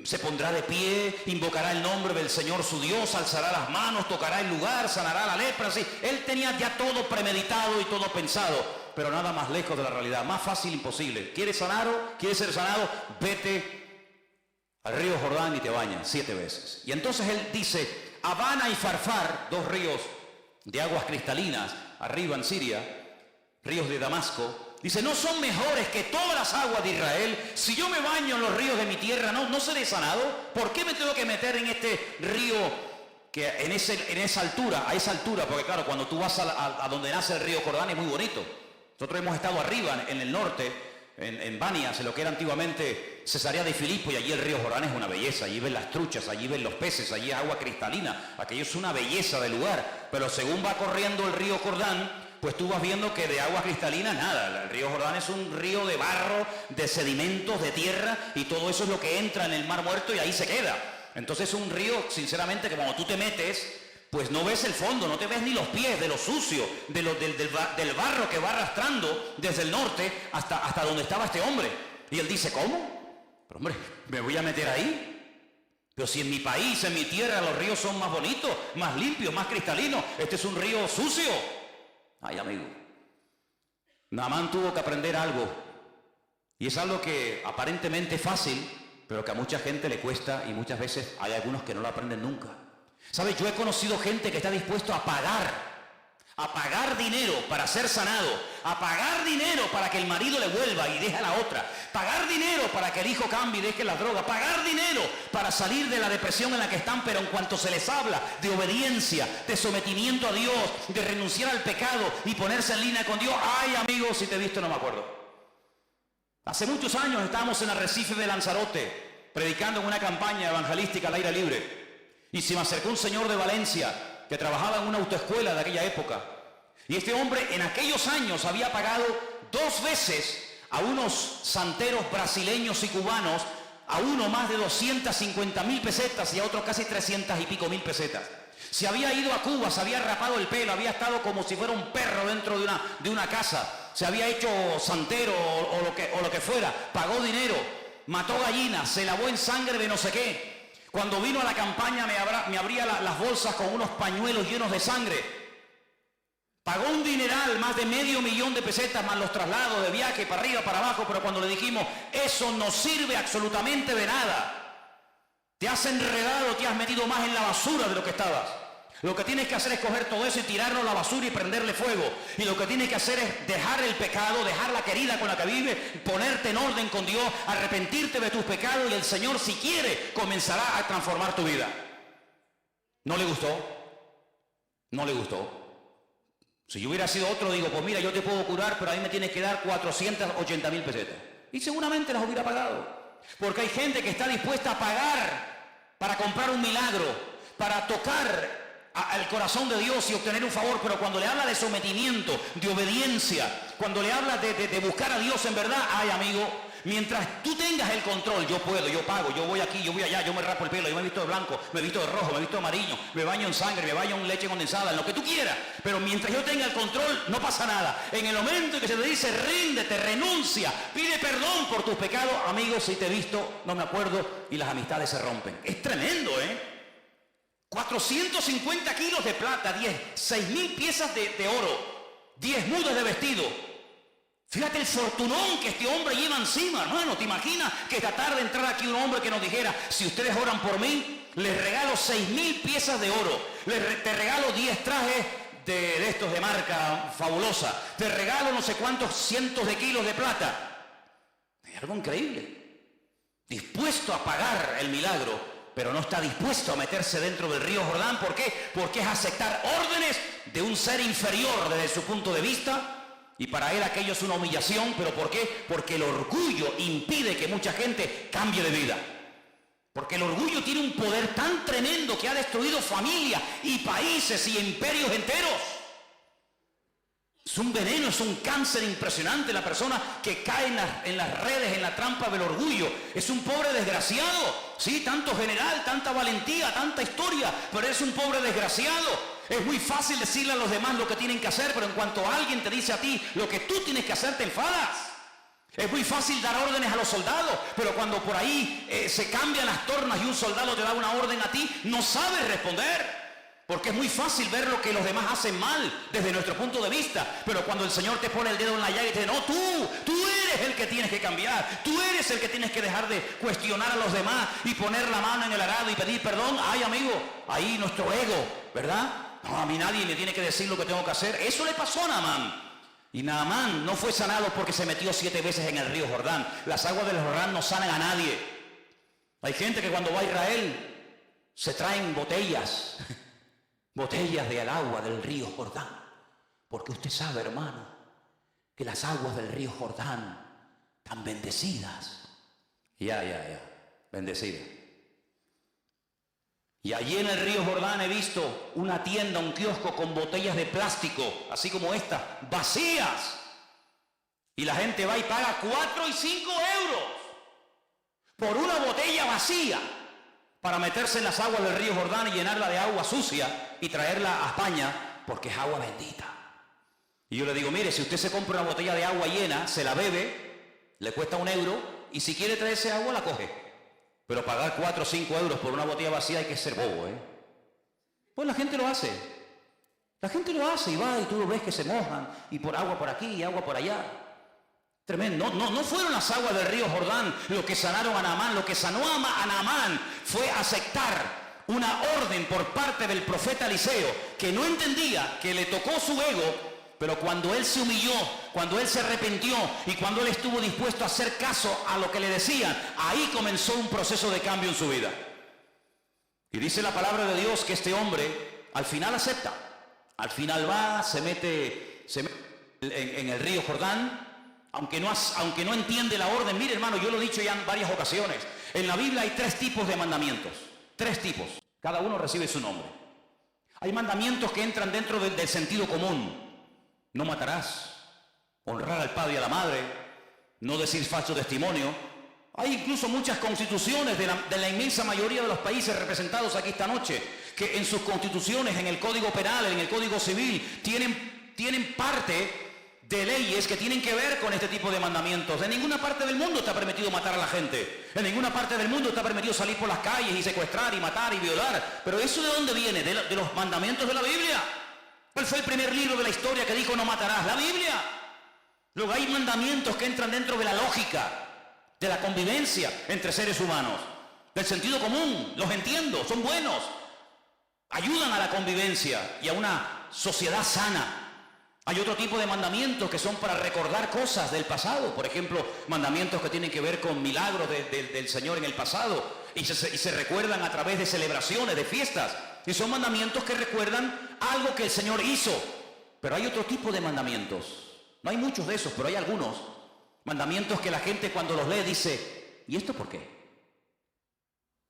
se pondrá de pie, invocará el nombre del Señor su Dios, alzará las manos, tocará el lugar, sanará la lepra, así. Él tenía ya todo premeditado y todo pensado, pero nada más lejos de la realidad, más fácil imposible. ¿Quieres sanar? ¿Quieres ser sanado? Vete al río Jordán y te bañas 7 veces. Y entonces él dice, Abana y Farfar, 2 ríos de aguas cristalinas, arriba en Siria, ríos de Damasco, dice, ¿no son mejores que todas las aguas de Israel? Si yo me baño en los ríos de mi tierra, ¿no seré sanado? ¿Por qué me tengo que meter en este río que en esa altura, a esa altura? Porque claro, cuando tú vas a donde nace el río Jordán es muy bonito. Nosotros hemos estado arriba, en el norte, en Banias, en lo que era antiguamente Cesarea de Filipo, y allí el río Jordán es una belleza. Allí ven las truchas, allí ven los peces, allí es agua cristalina. Aquello es una belleza de lugar. Pero según va corriendo el río Jordán, pues tú vas viendo que de agua cristalina nada. El río Jordán es un río de barro, de sedimentos, de tierra, y todo eso es lo que entra en el mar muerto y ahí se queda. Entonces es un río, sinceramente, que cuando tú te metes, pues no ves el fondo, no te ves ni los pies de lo sucio, del barro que va arrastrando desde el norte hasta donde estaba este hombre. Y él dice, ¿cómo? Pero hombre, ¿me voy a meter ahí? Pero si en mi país, en mi tierra, los ríos son más bonitos, más limpios, más cristalinos, este es un río sucio. Ay, amigo, Naamán tuvo que aprender algo, y es algo que aparentemente es fácil, pero que a mucha gente le cuesta, y muchas veces hay algunos que no lo aprenden nunca. ¿Sabes? Yo he conocido gente que está dispuesto a pagar dinero para ser sanado, a pagar dinero para que el marido le vuelva y deje a la otra, pagar dinero para que el hijo cambie y deje la droga, pagar dinero para salir de la depresión en la que están, pero en cuanto se les habla de obediencia, de sometimiento a Dios, de renunciar al pecado y ponerse en línea con Dios, ay amigo, si te he visto no me acuerdo. Hace muchos años estábamos en Arrecife de Lanzarote, predicando en una campaña evangelística al aire libre, y se me acercó un señor de Valencia que trabajaba en una autoescuela de aquella época. Y este hombre en aquellos años había pagado 2 veces a unos santeros brasileños y cubanos, a uno más de 250.000 pesetas y a otro casi 300 y pico mil pesetas. Se había ido a Cuba, se había rapado el pelo, había estado como si fuera un perro dentro de una casa, se había hecho santero o lo que fuera, pagó dinero, mató gallinas, se lavó en sangre de no sé qué. Cuando vino a la campaña me abría las bolsas con unos pañuelos llenos de sangre. Pagó un dineral, más de $500,000 de pesetas, más los traslados de viaje para arriba, para abajo, pero cuando le dijimos, eso no sirve absolutamente de nada. Te has enredado, te has metido más en la basura de lo que estabas. Lo que tienes que hacer es coger todo eso y tirarlo a la basura y prenderle fuego. Y lo que tienes que hacer es dejar el pecado, dejar la querida con la que vives, ponerte en orden con Dios, arrepentirte de tus pecados, y el Señor, si quiere, comenzará a transformar tu vida. ¿No le gustó? No le gustó. Si yo hubiera sido otro, digo, pues mira, yo te puedo curar, pero a mí me tienes que dar 480.000 pesetas. Y seguramente las hubiera pagado. Porque hay gente que está dispuesta a pagar para comprar un milagro, para tocar al corazón de Dios y obtener un favor, pero cuando le habla de sometimiento, de obediencia, cuando le habla de buscar a Dios en verdad, ay amigo, Mientras tú tengas el control, yo puedo, yo pago, yo voy aquí, yo voy allá, yo me rapo el pelo, yo me visto de blanco, me visto de rojo, me visto de amarillo, me baño en sangre, me baño en leche condensada, en lo que tú quieras. Pero mientras yo tenga el control, no pasa nada. En el momento en que se te dice, ríndete, renuncia, pide perdón por tus pecados, amigos, si te he visto, no me acuerdo, y las amistades se rompen. Es tremendo, 450 kilos de plata, 6.000 piezas de oro, 10 mudas de vestido. Fíjate el fortunón que este hombre lleva encima, hermano. ¿Te imaginas que esta tarde entrara aquí un hombre que nos dijera, si ustedes oran por mí, les regalo 6.000 piezas de oro, te regalo 10 trajes de estos de marca fabulosa, te regalo no sé cuántos cientos de kilos de plata? Es algo increíble. Dispuesto a pagar el milagro, pero no está dispuesto a meterse dentro del río Jordán. ¿Por qué? Porque es aceptar órdenes de un ser inferior desde su punto de vista. Y para él aquello es una humillación. ¿Pero por qué? Porque el orgullo impide que mucha gente cambie de vida. Porque el orgullo tiene un poder tan tremendo que ha destruido familias y países y imperios enteros. Es un veneno, es un cáncer impresionante la persona que cae en las redes, en la trampa del orgullo. Es un pobre desgraciado. Sí, tanto general, tanta valentía, tanta historia, pero es un pobre desgraciado. Es muy fácil decirle a los demás lo que tienen que hacer, pero en cuanto alguien te dice a ti lo que tú tienes que hacer, te enfadas. Es muy fácil dar órdenes a los soldados, pero cuando por ahí se cambian las tornas y un soldado te da una orden a ti, no sabes responder. Porque es muy fácil ver lo que los demás hacen mal desde nuestro punto de vista. Pero cuando el Señor te pone el dedo en la llaga y te dice, no, tú eres el que tienes que cambiar. Tú eres el que tienes que dejar de cuestionar a los demás y poner la mano en el arado y pedir perdón. Ay, amigo, ahí nuestro ego, ¿verdad? No, a mí nadie me tiene que decir lo que tengo que hacer. Eso le pasó a Naamán. Y Naamán no fue sanado porque se metió 7 veces en el río Jordán. Las aguas del Jordán no sanan a nadie. Hay gente que cuando va a Israel se traen botellas del agua del río Jordán. Porque usted sabe, hermano, que las aguas del río Jordán están bendecidas. Bendecidas. Y allí en el río Jordán he visto una tienda, un kiosco con botellas de plástico, así como estas, vacías. Y la gente va y paga 4 y 5 euros por una botella vacía para meterse en las aguas del río Jordán y llenarla de agua sucia y traerla a España porque es agua bendita. Y yo le digo, mire, si usted se compra una botella de agua llena, se la bebe, le cuesta 1 euro y si quiere traerse agua la coge. Pero pagar 4 o 5 euros por una botella vacía hay que ser bobo, Pues la gente lo hace. La gente lo hace y va y tú lo ves que se mojan y por agua por aquí y agua por allá. Tremendo. No fueron las aguas del río Jordán lo que sanaron a Naamán. Lo que sanó a Naamán fue aceptar una orden por parte del profeta Eliseo, que no entendía, que le tocó su ego, pero cuando él se humilló, cuando él se arrepintió y cuando él estuvo dispuesto a hacer caso a lo que le decían, ahí comenzó un proceso de cambio en su vida. Y dice la palabra de Dios que este hombre al final acepta. Al final va, se mete en el río Jordán, aunque no entiende la orden. Mire, hermano, yo lo he dicho ya en varias ocasiones. En la Biblia hay 3 tipos de mandamientos. 3 tipos. Cada uno recibe su nombre. Hay mandamientos que entran dentro del sentido común. No matarás, honrar al padre y a la madre, no decir falso testimonio. Hay incluso muchas constituciones de la inmensa mayoría de los países representados aquí esta noche, que en sus constituciones, en el Código Penal, en el Código Civil, tienen parte de leyes que tienen que ver con este tipo de mandamientos. En ninguna parte del mundo está permitido matar a la gente. En ninguna parte del mundo está permitido salir por las calles y secuestrar y matar y violar. Pero ¿eso de dónde viene? De los mandamientos de la Biblia. ¿Cuál fue el primer libro de la historia que dijo no matarás? La Biblia. Luego hay mandamientos que entran dentro de la lógica, de la convivencia entre seres humanos, del sentido común. Los entiendo, son buenos, ayudan a la convivencia y a una sociedad sana. Hay otro tipo de mandamientos que son para recordar cosas del pasado. Por ejemplo, mandamientos que tienen que ver con milagros del Señor en el pasado y se recuerdan a través de celebraciones, de fiestas. Y son mandamientos que recuerdan algo que el Señor hizo. Pero hay otro tipo de mandamientos. No hay muchos de esos, pero hay algunos. Mandamientos que la gente cuando los lee dice, ¿y esto por qué?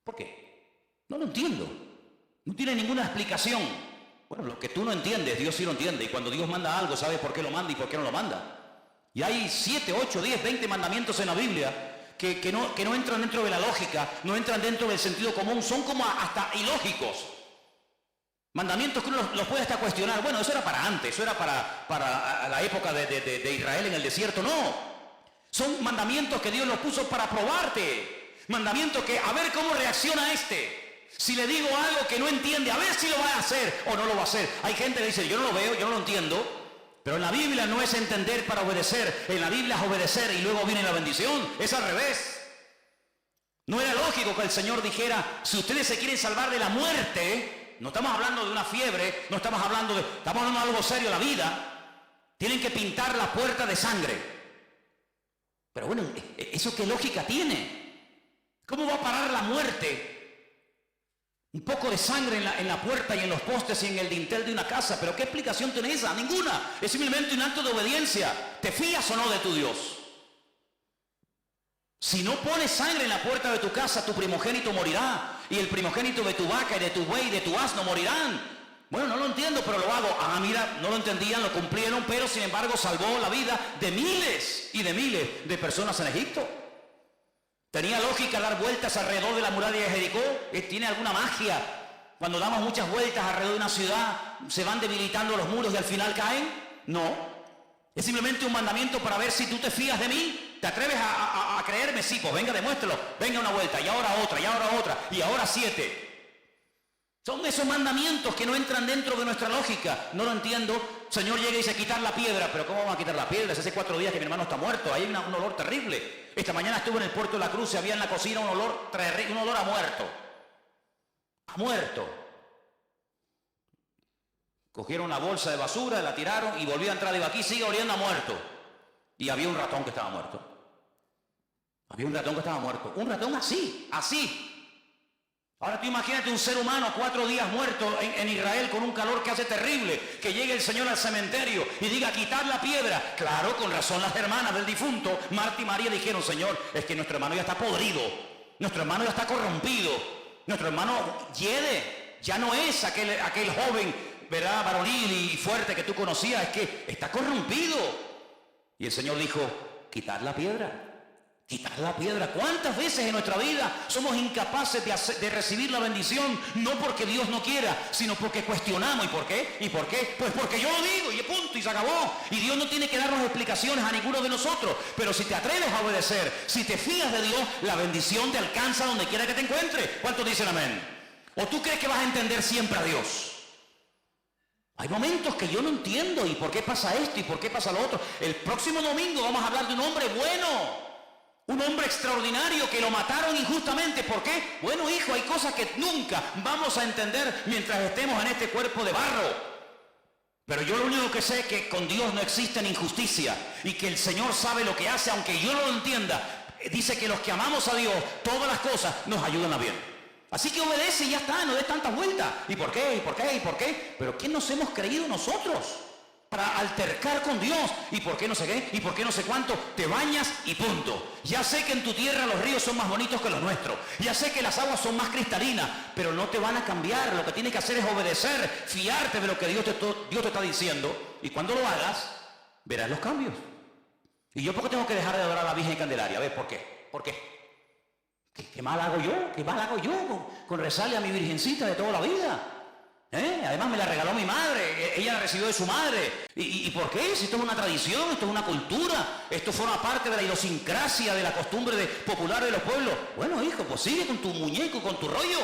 ¿Por qué? No lo entiendo. No tiene ninguna explicación. Bueno, lo que tú no entiendes, Dios sí lo entiende. Y cuando Dios manda algo, sabe por qué lo manda y por qué no lo manda. Y hay 7, 8, 10, 20 mandamientos en la Biblia que no entran dentro de la lógica, no entran dentro del sentido común, son como hasta ilógicos. Mandamientos que uno los puede hasta cuestionar. Bueno, eso era para antes, eso era para la época de Israel en el desierto. No, son mandamientos que Dios los puso para probarte. Mandamientos que a ver cómo reacciona este. Si le digo algo que no entiende, a ver si lo va a hacer o no lo va a hacer. Hay gente que dice, yo no lo veo, yo no lo entiendo. Pero en la Biblia no es entender para obedecer. En la Biblia es obedecer y luego viene la bendición. Es al revés. No era lógico que el Señor dijera, si ustedes se quieren salvar de la muerte, no estamos hablando de una fiebre, no estamos hablando estamos hablando de algo serio, la vida, tienen que pintar la puerta de sangre. Pero bueno, ¿eso qué lógica tiene? ¿Cómo va a parar la muerte? Un poco de sangre en la puerta y en los postes y en el dintel de una casa. ¿Pero qué explicación tiene esa? Ninguna. Es simplemente un acto de obediencia. ¿Te fías o no de tu Dios? Si no pones sangre en la puerta de tu casa, tu primogénito morirá. Y el primogénito de tu vaca y de tu buey y de tu asno morirán. Bueno, no lo entiendo, pero lo hago. Ah, mira, no lo entendían, lo cumplieron, pero sin embargo salvó la vida de miles y de miles de personas en Egipto. ¿Tenía lógica dar vueltas alrededor de la muralla de Jericó? ¿Tiene alguna magia? Cuando damos muchas vueltas alrededor de una ciudad, ¿se van debilitando los muros y al final caen? No. Es simplemente un mandamiento para ver si tú te fías de mí. ¿Te atreves a creerme? Sí, pues venga, demuéstralo. Venga una vuelta, y ahora otra, y ahora otra, y ahora 7. Son esos mandamientos que no entran dentro de nuestra lógica. No lo entiendo. Señor llega y dice, quitar la piedra. ¿Pero cómo van a quitar la piedra? Hace 4 días que mi hermano está muerto. Hay un olor terrible. Esta mañana estuve en el puerto de la Cruz y había en la cocina un olor terrible, un olor a muerto. A muerto. Cogieron una bolsa de basura, la tiraron y volvió a entrar. Digo, aquí sigue oliendo a muerto. Y había un ratón que estaba muerto. Había un ratón que estaba muerto. Un ratón así, así. Ahora tú imagínate un ser humano 4 días muerto en Israel con un calor que hace terrible, que llegue el Señor al cementerio y diga, quitar la piedra. Claro, con razón las hermanas del difunto, Marta y María, dijeron, Señor, es que nuestro hermano ya está podrido, nuestro hermano ya está corrompido, nuestro hermano hiede, ya no es aquel joven, ¿verdad?, varonil y fuerte que tú conocías, es que está corrompido. Y el Señor dijo, quitar la piedra. Quitar la piedra. ¿Cuántas veces en nuestra vida somos incapaces de recibir la bendición? No porque Dios no quiera, sino porque cuestionamos. ¿Y por qué? ¿Y por qué? Pues porque yo lo digo y punto y se acabó. Y Dios no tiene que darnos explicaciones a ninguno de nosotros. Pero si te atreves a obedecer, si te fías de Dios, la bendición te alcanza donde quiera que te encuentres. ¿Cuántos dicen amén? ¿O tú crees que vas a entender siempre a Dios? Hay momentos que yo no entiendo. ¿Y por qué pasa esto? ¿Y por qué pasa lo otro? El próximo domingo vamos a hablar de un hombre bueno. Un hombre extraordinario que lo mataron injustamente. ¿Por qué? Bueno, hijo, hay cosas que nunca vamos a entender mientras estemos en este cuerpo de barro. Pero yo lo único que sé es que con Dios no existe injusticia y que el Señor sabe lo que hace, aunque yo no lo entienda. Dice que los que amamos a Dios, todas las cosas nos ayudan a bien. Así que obedece y ya está, no des tantas vueltas. ¿Y por qué? ¿Y por qué? ¿Y por qué? Pero ¿quién nos hemos creído nosotros para altercar con Dios? ¿Y por qué no sé qué? ¿Y por qué no sé cuánto? Te bañas y punto. Ya sé que en tu tierra los ríos son más bonitos que los nuestros. Ya sé que las aguas son más cristalinas, pero no te van a cambiar. Lo que tienes que hacer es obedecer, fiarte de lo que Dios te está diciendo. Y cuando lo hagas, verás los cambios. ¿Y yo por qué tengo que dejar de adorar a la Virgen Candelaria? A ver, ¿por qué? ¿Por qué? ¿Qué mal hago yo? ¿Qué mal hago yo con rezarle a mi virgencita de toda la vida? Además me la regaló mi madre, ella la recibió de su madre. ¿Y por qué? Si esto es una tradición, esto es una cultura, esto forma parte de la idiosincrasia, de la costumbre popular de los pueblos. Bueno, hijo, pues sigue con tu muñeco, con tu rollo.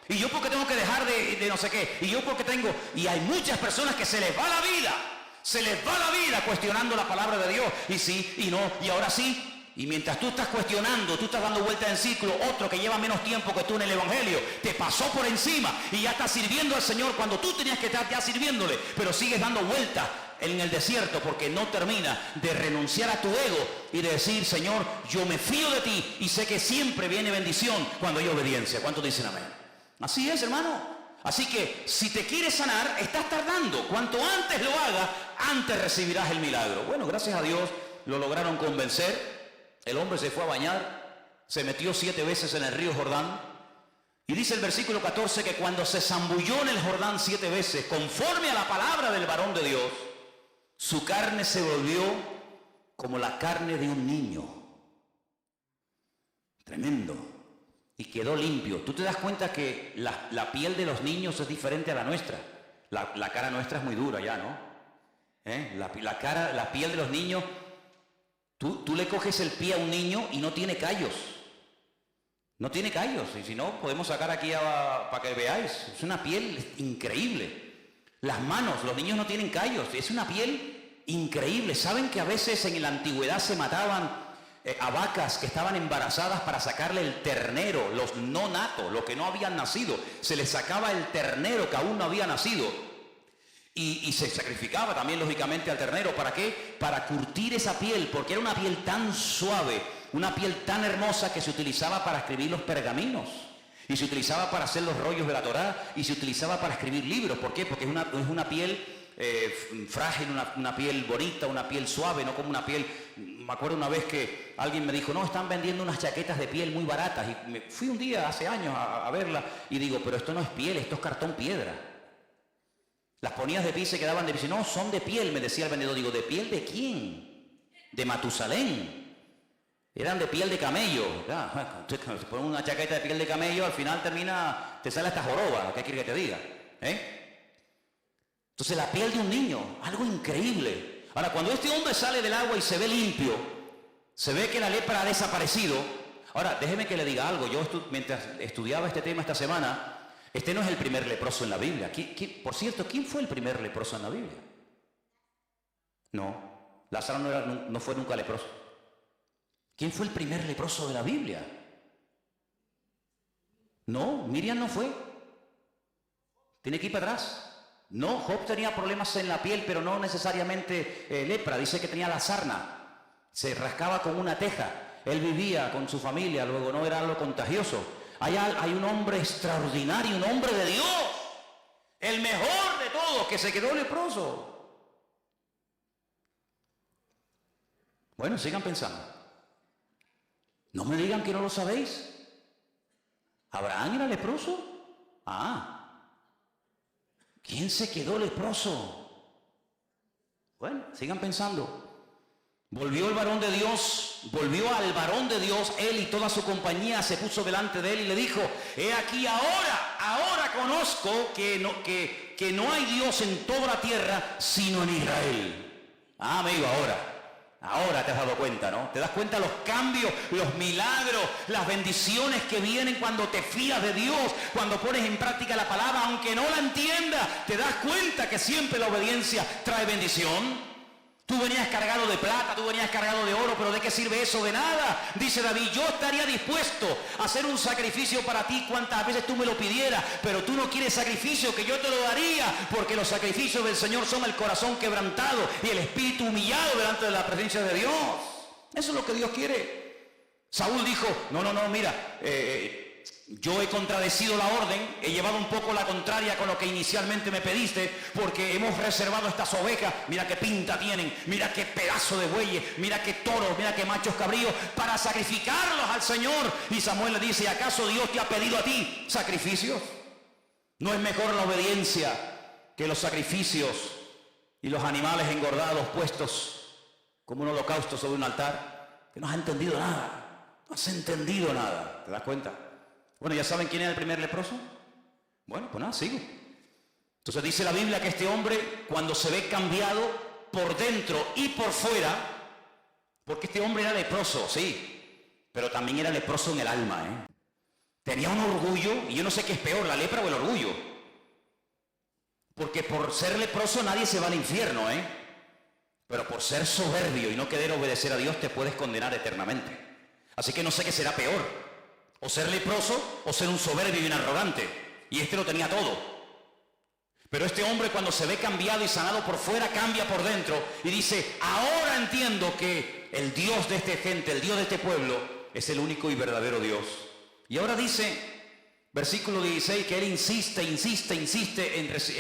¿Y yo por qué tengo que dejar de no sé qué? ¿Y yo por qué tengo? Y hay muchas personas que se les va la vida, cuestionando la palabra de Dios. Y sí, y no, y ahora sí. Y mientras tú estás cuestionando, tú estás dando vueltas en círculo, otro que lleva menos tiempo que tú en el Evangelio, te pasó por encima y ya estás sirviendo al Señor cuando tú tenías que estar ya sirviéndole, pero sigues dando vueltas en el desierto porque no termina de renunciar a tu ego y de decir, Señor, yo me fío de ti y sé que siempre viene bendición cuando hay obediencia. ¿Cuántos dicen amén? Así es, hermano. Así que si te quieres sanar, estás tardando. Cuanto antes lo hagas, antes recibirás el milagro. Bueno, gracias a Dios lo lograron convencer. El hombre se fue a bañar, se metió 7 veces en el río Jordán. Y dice el versículo 14 que cuando se zambulló en el Jordán 7 veces, conforme a la palabra del varón de Dios, su carne se volvió como la carne de un niño. Tremendo. Y quedó limpio. Tú te das cuenta que la piel de los niños es diferente a la nuestra. La cara nuestra es muy dura ya, ¿no? La piel de los niños, tú le coges el pie a un niño y no tiene callos. No tiene callos. Y si no, podemos sacar aquí para que veáis. Es una piel increíble. Las manos, los niños no tienen callos. Es una piel increíble. ¿Saben que a veces en la antigüedad se mataban a vacas que estaban embarazadas para sacarle el ternero, los no natos, los que no habían nacido? Se les sacaba el ternero que aún no había nacido y se sacrificaba también lógicamente al ternero. ¿Para qué? Para curtir esa piel, porque era una piel tan suave, una piel tan hermosa que se utilizaba para escribir los pergaminos y se utilizaba para hacer los rollos de la Torá y se utilizaba para escribir libros. ¿Por qué? Porque es una piel frágil, una piel bonita, una piel suave, no como una piel. Me acuerdo una vez que alguien me dijo, no, están vendiendo unas chaquetas de piel muy baratas, y me fui un día hace años a verla y digo, pero esto no es piel, esto es cartón piedra. Las ponías de pie y se quedaban de pie. No, son de piel, me decía el vendedor. Digo, ¿de piel de quién? De Matusalén. Eran de piel de camello. Se pone una chaqueta de piel de camello, al final te sale esta joroba, ¿qué quiere que te diga? Entonces la piel de un niño, algo increíble. Ahora, cuando este hombre sale del agua y se ve limpio, se ve que la lepra ha desaparecido. Ahora, déjeme que le diga algo. Yo mientras estudiaba este tema esta semana, este no es el primer leproso en la Biblia. Por cierto, ¿quién fue el primer leproso en la Biblia? No, Lázaro no fue nunca leproso. ¿Quién fue el primer leproso de la Biblia? No, Miriam no fue. Tiene que ir para atrás. No, Job tenía problemas en la piel, pero no necesariamente lepra. Dice que tenía la sarna. Se rascaba con una teja. Él vivía con su familia, luego no era algo contagioso. Hay un hombre extraordinario, un hombre de Dios. El mejor de todos, que se quedó leproso. Bueno, sigan pensando. No me digan que no lo sabéis. ¿Abraham era leproso? ¿Quién se quedó leproso? Bueno, sigan pensando. Volvió al varón de Dios, él y toda su compañía se puso delante de él y le dijo, he aquí ahora conozco que no hay Dios en toda la tierra sino en Israel. Amigo, ahora te has dado cuenta, ¿no? Te das cuenta los cambios, los milagros, las bendiciones que vienen cuando te fías de Dios, cuando pones en práctica la palabra, aunque no la entiendas, te das cuenta que siempre la obediencia trae bendición. Tú venías cargado de plata, tú venías cargado de oro, pero ¿de qué sirve eso? De nada. Dice David, yo estaría dispuesto a hacer un sacrificio para ti cuantas veces tú me lo pidieras, pero tú no quieres sacrificio, que yo te lo daría, porque los sacrificios del Señor son el corazón quebrantado y el espíritu humillado delante de la presencia de Dios. Eso es lo que Dios quiere. Saúl dijo, no, mira, yo he contradecido la orden, he llevado un poco la contraria con lo que inicialmente me pediste, porque hemos reservado estas ovejas, mira qué pinta tienen, mira qué pedazo de bueyes, mira qué toros, mira qué machos cabríos, para sacrificarlos al Señor. Y Samuel le dice, ¿acaso Dios te ha pedido a ti sacrificios? ¿No es mejor la obediencia que los sacrificios y los animales engordados puestos como un holocausto sobre un altar? Que no has entendido nada, no has entendido nada, ¿te das cuenta? Bueno, ¿ya saben quién era el primer leproso? Bueno, pues nada, sigo. Entonces dice la Biblia que este hombre, cuando se ve cambiado por dentro y por fuera, porque este hombre era leproso, sí, pero también era leproso en el alma, Tenía un orgullo, y yo no sé qué es peor, la lepra o el orgullo. Porque por ser leproso nadie se va al infierno, Pero por ser soberbio y no querer obedecer a Dios te puedes condenar eternamente. Así que no sé qué será peor. O ser leproso o ser un soberbio y un arrogante. Y este lo tenía todo. Pero este hombre, cuando se ve cambiado y sanado por fuera, cambia por dentro y dice, ahora entiendo que el Dios de esta gente, el Dios de este pueblo, es el único y verdadero Dios. Y ahora dice, versículo 16, que él insiste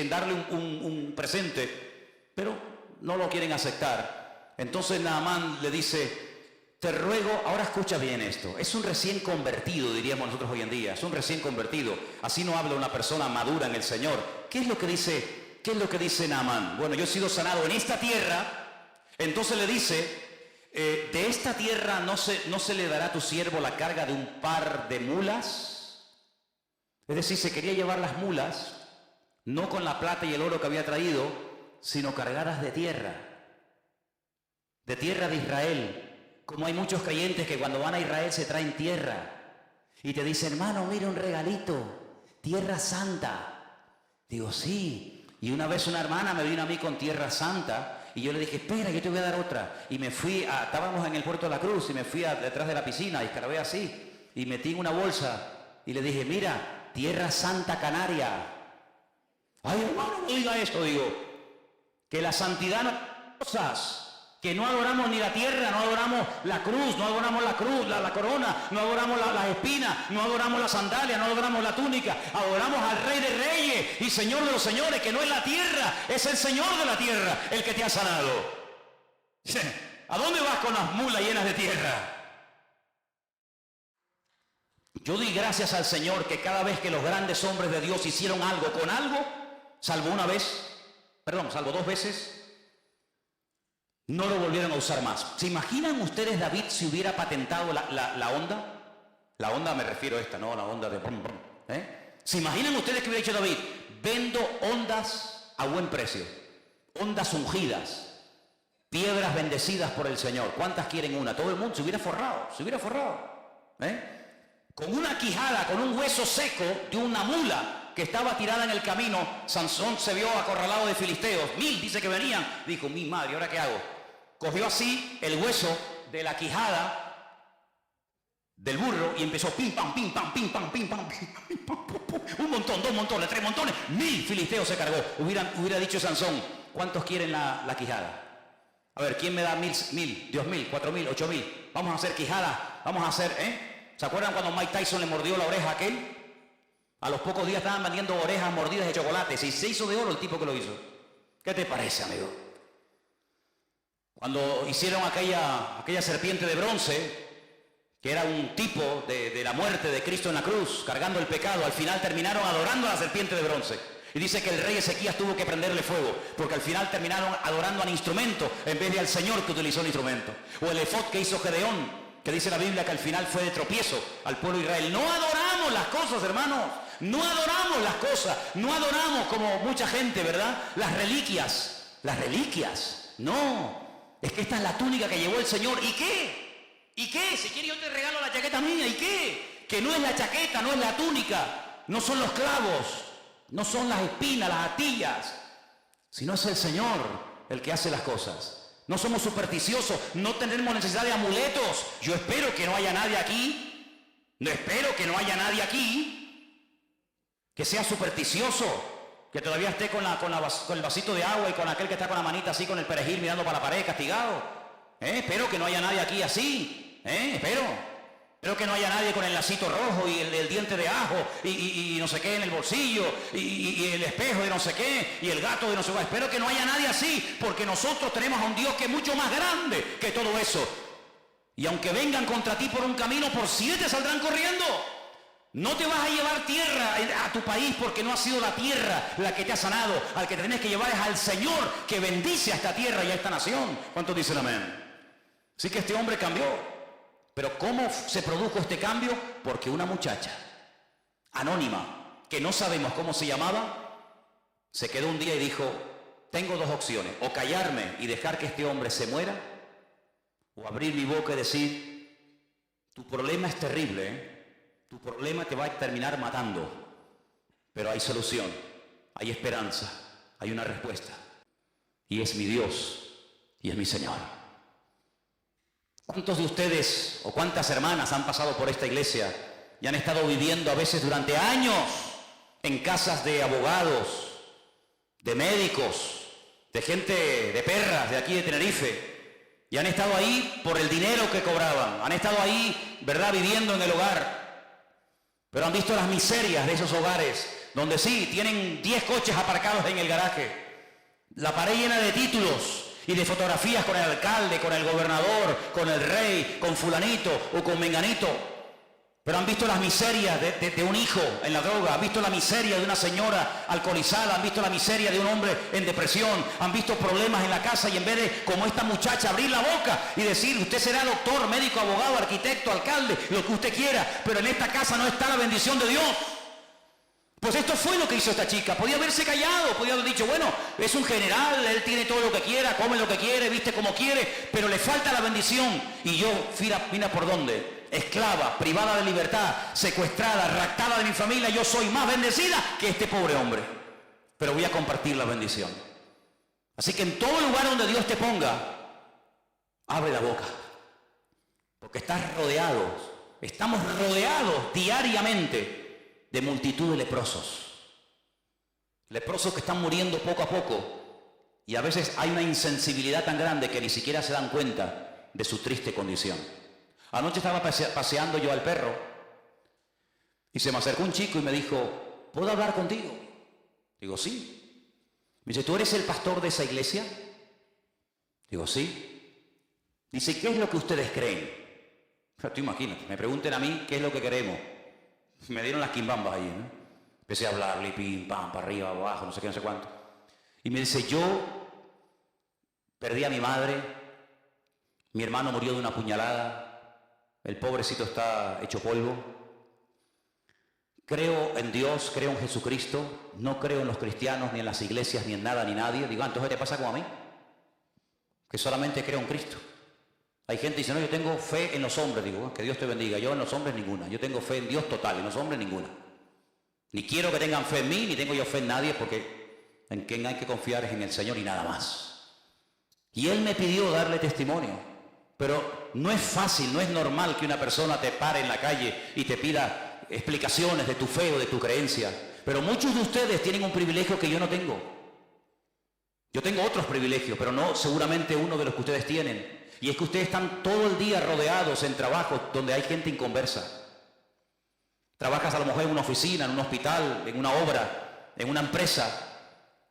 en darle un presente, pero no lo quieren aceptar. Entonces Naamán le dice, te ruego, ahora escucha bien esto, es un recién convertido, diríamos nosotros hoy en día, es un recién convertido, así no habla una persona madura en el Señor. ¿Qué es lo que dice Naamán? Bueno, yo he sido sanado en esta tierra. Entonces le dice, de esta tierra no se le dará a tu siervo la carga de un par de mulas. Es decir, se quería llevar las mulas, no con la plata y el oro que había traído, sino cargadas de tierra de Israel. Como hay muchos creyentes que cuando van a Israel se traen tierra y te dicen, hermano, mira un regalito, tierra santa. Digo, sí. Y una vez una hermana me vino a mí con tierra santa y yo le dije, espera, yo te voy a dar otra. Y me fui, estábamos en el Puerto de la Cruz y me fui detrás de la piscina y escarbé así y metí en una bolsa y le dije, mira, tierra santa canaria. Ay, hermano, no diga esto. Digo, que la santidad no es cosas. Que no adoramos ni la tierra, no adoramos la cruz, no adoramos la cruz, la corona, no adoramos las espinas, no adoramos la sandalia, no adoramos la túnica, adoramos al Rey de Reyes y Señor de los Señores, que no es la tierra, es el Señor de la tierra el que te ha sanado. ¿A dónde vas con las mulas llenas de tierra? Yo doy gracias al Señor que cada vez que los grandes hombres de Dios hicieron algo con algo, salvo dos veces, no lo volvieron a usar más. ¿Se imaginan ustedes David si hubiera patentado la onda? La onda me refiero a esta, no la onda de brum, brum, ¿Se imaginan ustedes que hubiera dicho David, vendo ondas a buen precio, ondas ungidas, piedras bendecidas por el Señor? ¿Cuántas quieren una? Todo el mundo se hubiera forrado. Con una quijada, con un hueso seco de una mula que estaba tirada en el camino, Sansón se vio acorralado de filisteos. 1000 dice que venían. Dijo, mi madre, ¿ahora qué hago? Cogió así el hueso de la quijada del burro y empezó pim, pam, pim, pam, pim, pam, pim, pam, pim, pam, pim, pam, pum, pum. Un montón, 2 montones, 3 montones, 1000 filisteos se cargó. Hubiera dicho Sansón, ¿cuántos quieren la quijada? A ver, ¿quién me da 1000, 2000, 4000, 8000? Vamos a hacer quijada, vamos a hacer, ¿Se acuerdan cuando Mike Tyson le mordió la oreja a aquel? A los pocos días estaban vendiendo orejas mordidas de chocolates y se hizo de oro el tipo que lo hizo. ¿Qué te parece, amigo? Cuando hicieron aquella serpiente de bronce, que era un tipo de la muerte de Cristo en la cruz, cargando el pecado, al final terminaron adorando a la serpiente de bronce. Y dice que el rey Ezequías tuvo que prenderle fuego, porque al final terminaron adorando al instrumento en vez de al Señor que utilizó el instrumento. O el efod que hizo Gedeón, que dice la Biblia que al final fue de tropiezo al pueblo de Israel. No adoramos las cosas, hermanos. No adoramos las cosas. No adoramos como mucha gente, ¿verdad? Las reliquias. No. Es que esta es la túnica que llevó el Señor. ¿Y qué? ¿Y qué? Si quiere yo te regalo la chaqueta mía. ¿Y qué? Que no es la chaqueta, no es la túnica. No son los clavos. No son las espinas, las astillas. Sino es el Señor el que hace las cosas. No somos supersticiosos, no tenemos necesidad de amuletos. Yo espero que no haya nadie aquí. No espero que no haya nadie aquí que sea supersticioso, que todavía esté con el vasito de agua y con aquel que está con la manita así con el perejil mirando para la pared castigado. Espero que no haya nadie aquí así. Espero que no haya nadie con el lacito rojo y el diente de ajo y no sé qué en el bolsillo y el espejo de no sé qué y el gato de no sé qué. Espero que no haya nadie así, porque nosotros tenemos a un Dios que es mucho más grande que todo eso. Y aunque vengan contra ti por un camino, por 7 saldrán corriendo. No te vas a llevar tierra a tu país porque no ha sido la tierra la que te ha sanado. Al que te tienes que llevar es al Señor que bendice a esta tierra y a esta nación. ¿Cuántos dicen amén? Así que este hombre cambió. Pero ¿cómo se produjo este cambio? Porque una muchacha anónima, que no sabemos cómo se llamaba, se quedó un día y dijo, tengo 2 opciones, o callarme y dejar que este hombre se muera, o abrir mi boca y decir, tu problema es terrible, tu problema te va a terminar matando, pero hay solución, hay esperanza, hay una respuesta, y es mi Dios, y es mi Señor. ¿Cuántos de ustedes o cuántas hermanas han pasado por esta iglesia y han estado viviendo a veces durante años en casas de abogados, de médicos, de gente de perras de aquí de Tenerife, y han estado ahí por el dinero que cobraban, han estado ahí, ¿verdad?, viviendo en el hogar, pero han visto las miserias de esos hogares donde sí, tienen 10 coches aparcados en el garaje, la pared llena de títulos y de fotografías con el alcalde, con el gobernador, con el rey, con fulanito o con menganito. Pero han visto las miserias de un hijo en la droga, han visto la miseria de una señora alcoholizada, han visto la miseria de un hombre en depresión, han visto problemas en la casa y en vez de, como esta muchacha, abrir la boca y decir, usted será doctor, médico, abogado, arquitecto, alcalde, lo que usted quiera, pero en esta casa no está la bendición de Dios. Pues esto fue lo que hizo esta chica. Podía haberse callado, podía haber dicho, bueno, es un general, él tiene todo lo que quiera, come lo que quiere, viste como quiere, pero le falta la bendición. Y yo, mira por dónde. Esclava, privada de libertad, secuestrada, raptada de mi familia, yo soy más bendecida que este pobre hombre. Pero voy a compartir la bendición. Así que en todo lugar donde Dios te ponga, abre la boca. Porque estamos rodeados diariamente de multitud de leprosos. Leprosos que están muriendo poco a poco. Y a veces hay una insensibilidad tan grande que ni siquiera se dan cuenta de su triste condición. Anoche estaba paseando yo al perro y se me acercó un chico y me dijo, ¿puedo hablar contigo? Digo, sí. Me dice, ¿tú eres el pastor de esa iglesia? Digo, sí. Dice, ¿qué es lo que ustedes creen? Tú imagínate, me pregunten a mí qué es lo que queremos. Me dieron las quimbambas ahí, ¿no? Empecé a hablarle, pim, pam, para arriba, para abajo, no sé qué, no sé cuánto. Y me dice, yo perdí a mi madre, mi hermano murió de una puñalada, el pobrecito está hecho polvo. Creo en Dios, creo en Jesucristo, no creo en los cristianos, ni en las iglesias, ni en nada, ni nadie. Digo, entonces te pasa como a mí, que solamente creo en Cristo. Hay gente que dice, no, yo tengo fe en los hombres. Digo, que Dios te bendiga. Yo en los hombres ninguna. Yo tengo fe en Dios total, en los hombres ninguna. Ni quiero que tengan fe en mí, ni tengo yo fe en nadie, porque en quien hay que confiar es en el Señor y nada más. Y Él me pidió darle testimonio. Pero no es fácil, no es normal que una persona te pare en la calle y te pida explicaciones de tu fe o de tu creencia. Pero muchos de ustedes tienen un privilegio que yo no tengo. Yo tengo otros privilegios, pero no seguramente uno de los que ustedes tienen. Y es que ustedes están todo el día rodeados en trabajos donde hay gente inconversa. Trabajas a lo mejor en una oficina, en un hospital, en una obra, en una empresa,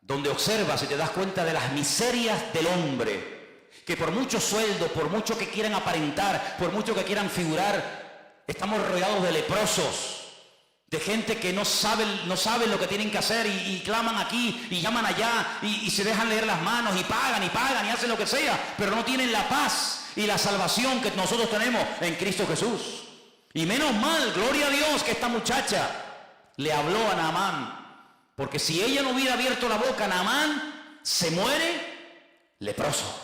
donde observas y te das cuenta de las miserias del hombre. Que por mucho sueldo, por mucho que quieran aparentar, por mucho que quieran figurar, estamos rodeados de leprosos, de gente que no saben lo que tienen que hacer y claman aquí y llaman allá y se dejan leer las manos y pagan y hacen lo que sea, pero no tienen la paz y la salvación que nosotros tenemos en Cristo Jesús. Y menos mal, gloria a Dios, que esta muchacha le habló a Naamán, porque si ella no hubiera abierto la boca, Naamán se muere leproso.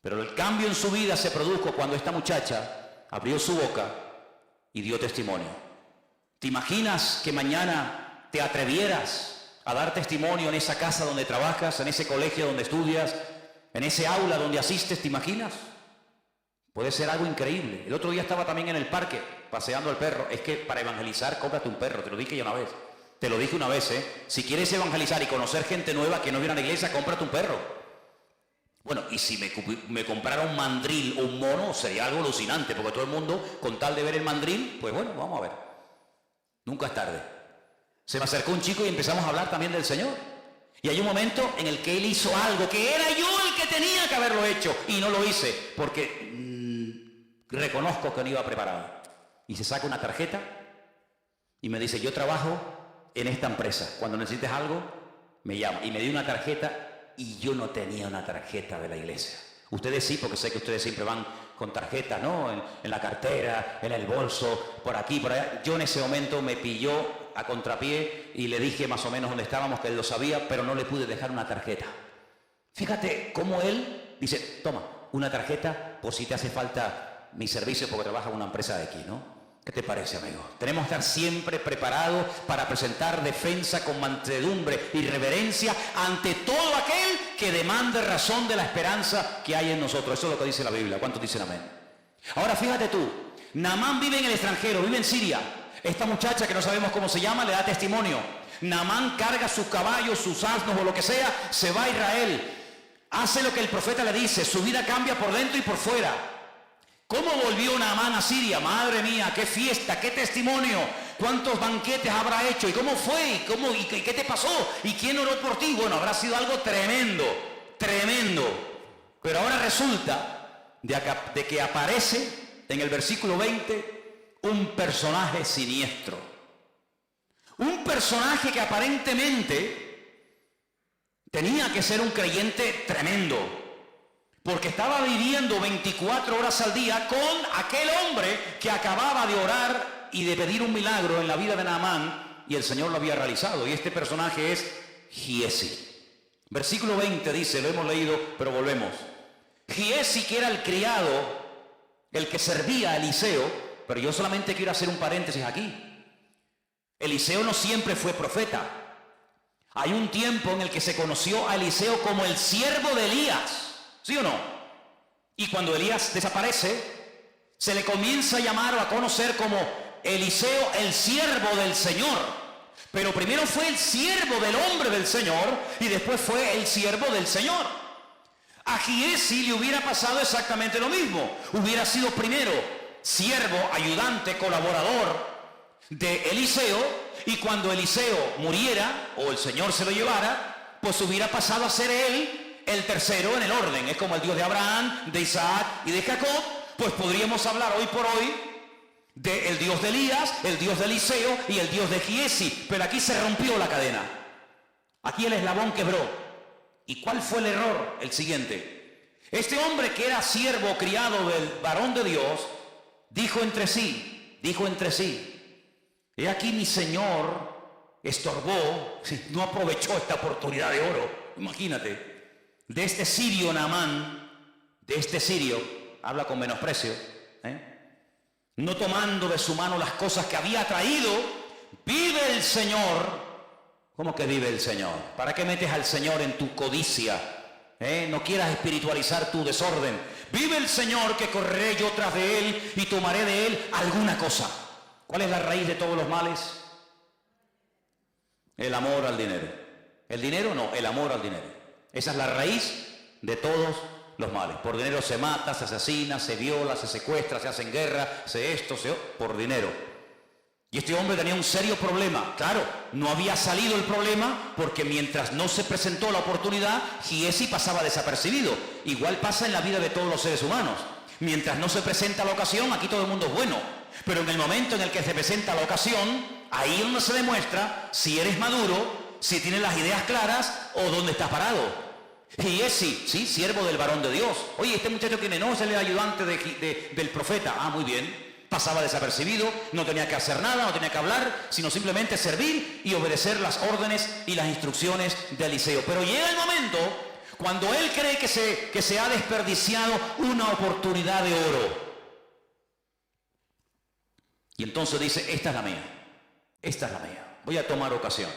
Pero el cambio en su vida se produjo cuando esta muchacha abrió su boca y dio testimonio. ¿Te imaginas que mañana te atrevieras a dar testimonio en esa casa donde trabajas, en ese colegio donde estudias, en ese aula donde asistes? ¿Te imaginas? Puede ser algo increíble. El otro día estaba también en el parque paseando al perro. Es que para evangelizar, cómprate un perro. Te lo dije ya una vez. Te lo dije una vez, ¿eh? Si quieres evangelizar y conocer gente nueva que no viene a la iglesia, cómprate un perro. Bueno, y si me comprara un mandril o un mono, sería algo alucinante, porque todo el mundo, con tal de ver el mandril, pues bueno, vamos a ver. Nunca es tarde. Se me acercó un chico y empezamos a hablar también del Señor. Y hay un momento en el que él hizo algo que era yo el que tenía que haberlo hecho, y no lo hice, porque reconozco que no iba preparado. Y se saca una tarjeta y me dice, yo trabajo en esta empresa. Cuando necesites algo, me llama. Y me dio una tarjeta. Y yo no tenía una tarjeta de la iglesia. Ustedes sí, porque sé que ustedes siempre van con tarjeta, ¿no? En la cartera, en el bolso, por aquí, por allá. Yo en ese momento me pilló a contrapié y le dije más o menos dónde estábamos, que él lo sabía, pero no le pude dejar una tarjeta. Fíjate cómo él dice, toma, una tarjeta por si te hace falta mi servicio porque trabaja en una empresa de aquí, ¿no? ¿Qué te parece, amigo? Tenemos que estar siempre preparados para presentar defensa con mansedumbre y reverencia ante todo aquel que demande razón de la esperanza que hay en nosotros. Eso es lo que dice la Biblia. ¿Cuántos dicen amén? Ahora fíjate tú, Naamán vive en el extranjero, vive en Siria. Esta muchacha que no sabemos cómo se llama le da testimonio. Naamán carga sus caballos, sus asnos o lo que sea, se va a Israel. Hace lo que el profeta le dice, su vida cambia por dentro y por fuera. ¿Cómo volvió Naamán a Siria? Madre mía, qué fiesta, qué testimonio, cuántos banquetes habrá hecho, y cómo fue, y qué te pasó, y quién oró por ti. Bueno, habrá sido algo tremendo, tremendo. Pero ahora resulta de que aparece en el versículo 20 un personaje siniestro. Un personaje que aparentemente tenía que ser un creyente tremendo, porque estaba viviendo 24 horas al día con aquel hombre que acababa de orar y de pedir un milagro en la vida de Naamán, y el Señor lo había realizado. Y este personaje es Giesi. Versículo 20 dice, lo hemos leído, pero volvemos. Giesi, que era el criado, el que servía a Eliseo, pero yo solamente quiero hacer un paréntesis aquí. Eliseo no siempre fue profeta. Hay un tiempo en el que se conoció a Eliseo como el siervo de Elías, ¿sí o no? Y cuando Elías desaparece, se le comienza a llamar o a conocer como Eliseo, el siervo del Señor. Pero primero fue el siervo del hombre del Señor y después fue el siervo del Señor. A Giesi le hubiera pasado exactamente lo mismo. Hubiera sido primero siervo, ayudante, colaborador de Eliseo, y cuando Eliseo muriera o el Señor se lo llevara, pues hubiera pasado a ser él el tercero en el orden. Es como el Dios de Abraham, de Isaac y de Jacob. Pues podríamos hablar hoy por hoy del Dios de Elías, el Dios de Eliseo y el Dios de Giesi. Pero aquí se rompió la cadena. Aquí el eslabón quebró. ¿Y cuál fue el error? El siguiente. Este hombre que era siervo criado del varón de Dios, dijo entre sí, he aquí mi Señor estorbó, no aprovechó esta oportunidad de oro. Imagínate, de este sirio Naamán, de este sirio, habla con menosprecio, no tomando de su mano las cosas que había traído, vive el Señor. ¿Cómo que vive el Señor? ¿Para qué metes al Señor en tu codicia? No quieras espiritualizar tu desorden. Vive el Señor que correré yo tras de él y tomaré de él alguna cosa. ¿Cuál es la raíz de todos los males? El amor al dinero. El dinero no, el amor al dinero. Esa es la raíz de todos los males. Por dinero se mata, se asesina, se viola, se secuestra, se hace guerra, por dinero. Y este hombre tenía un serio problema. Claro, no había salido el problema porque mientras no se presentó la oportunidad, Giesi pasaba desapercibido. Igual pasa en la vida de todos los seres humanos. Mientras no se presenta la ocasión, aquí todo el mundo es bueno. Pero en el momento en el que se presenta la ocasión, ahí es donde se demuestra si eres maduro, si tienes las ideas claras o dónde estás parado. Giesi, sí, siervo del varón de Dios. Oye, este muchacho tiene, no, es el ayudante del profeta. Ah, muy bien. Pasaba desapercibido, no tenía que hacer nada, no tenía que hablar, sino simplemente servir y obedecer las órdenes y las instrucciones de Eliseo. Pero llega el momento cuando él cree que se ha desperdiciado una oportunidad de oro. Y entonces dice, esta es la mía, voy a tomar ocasión.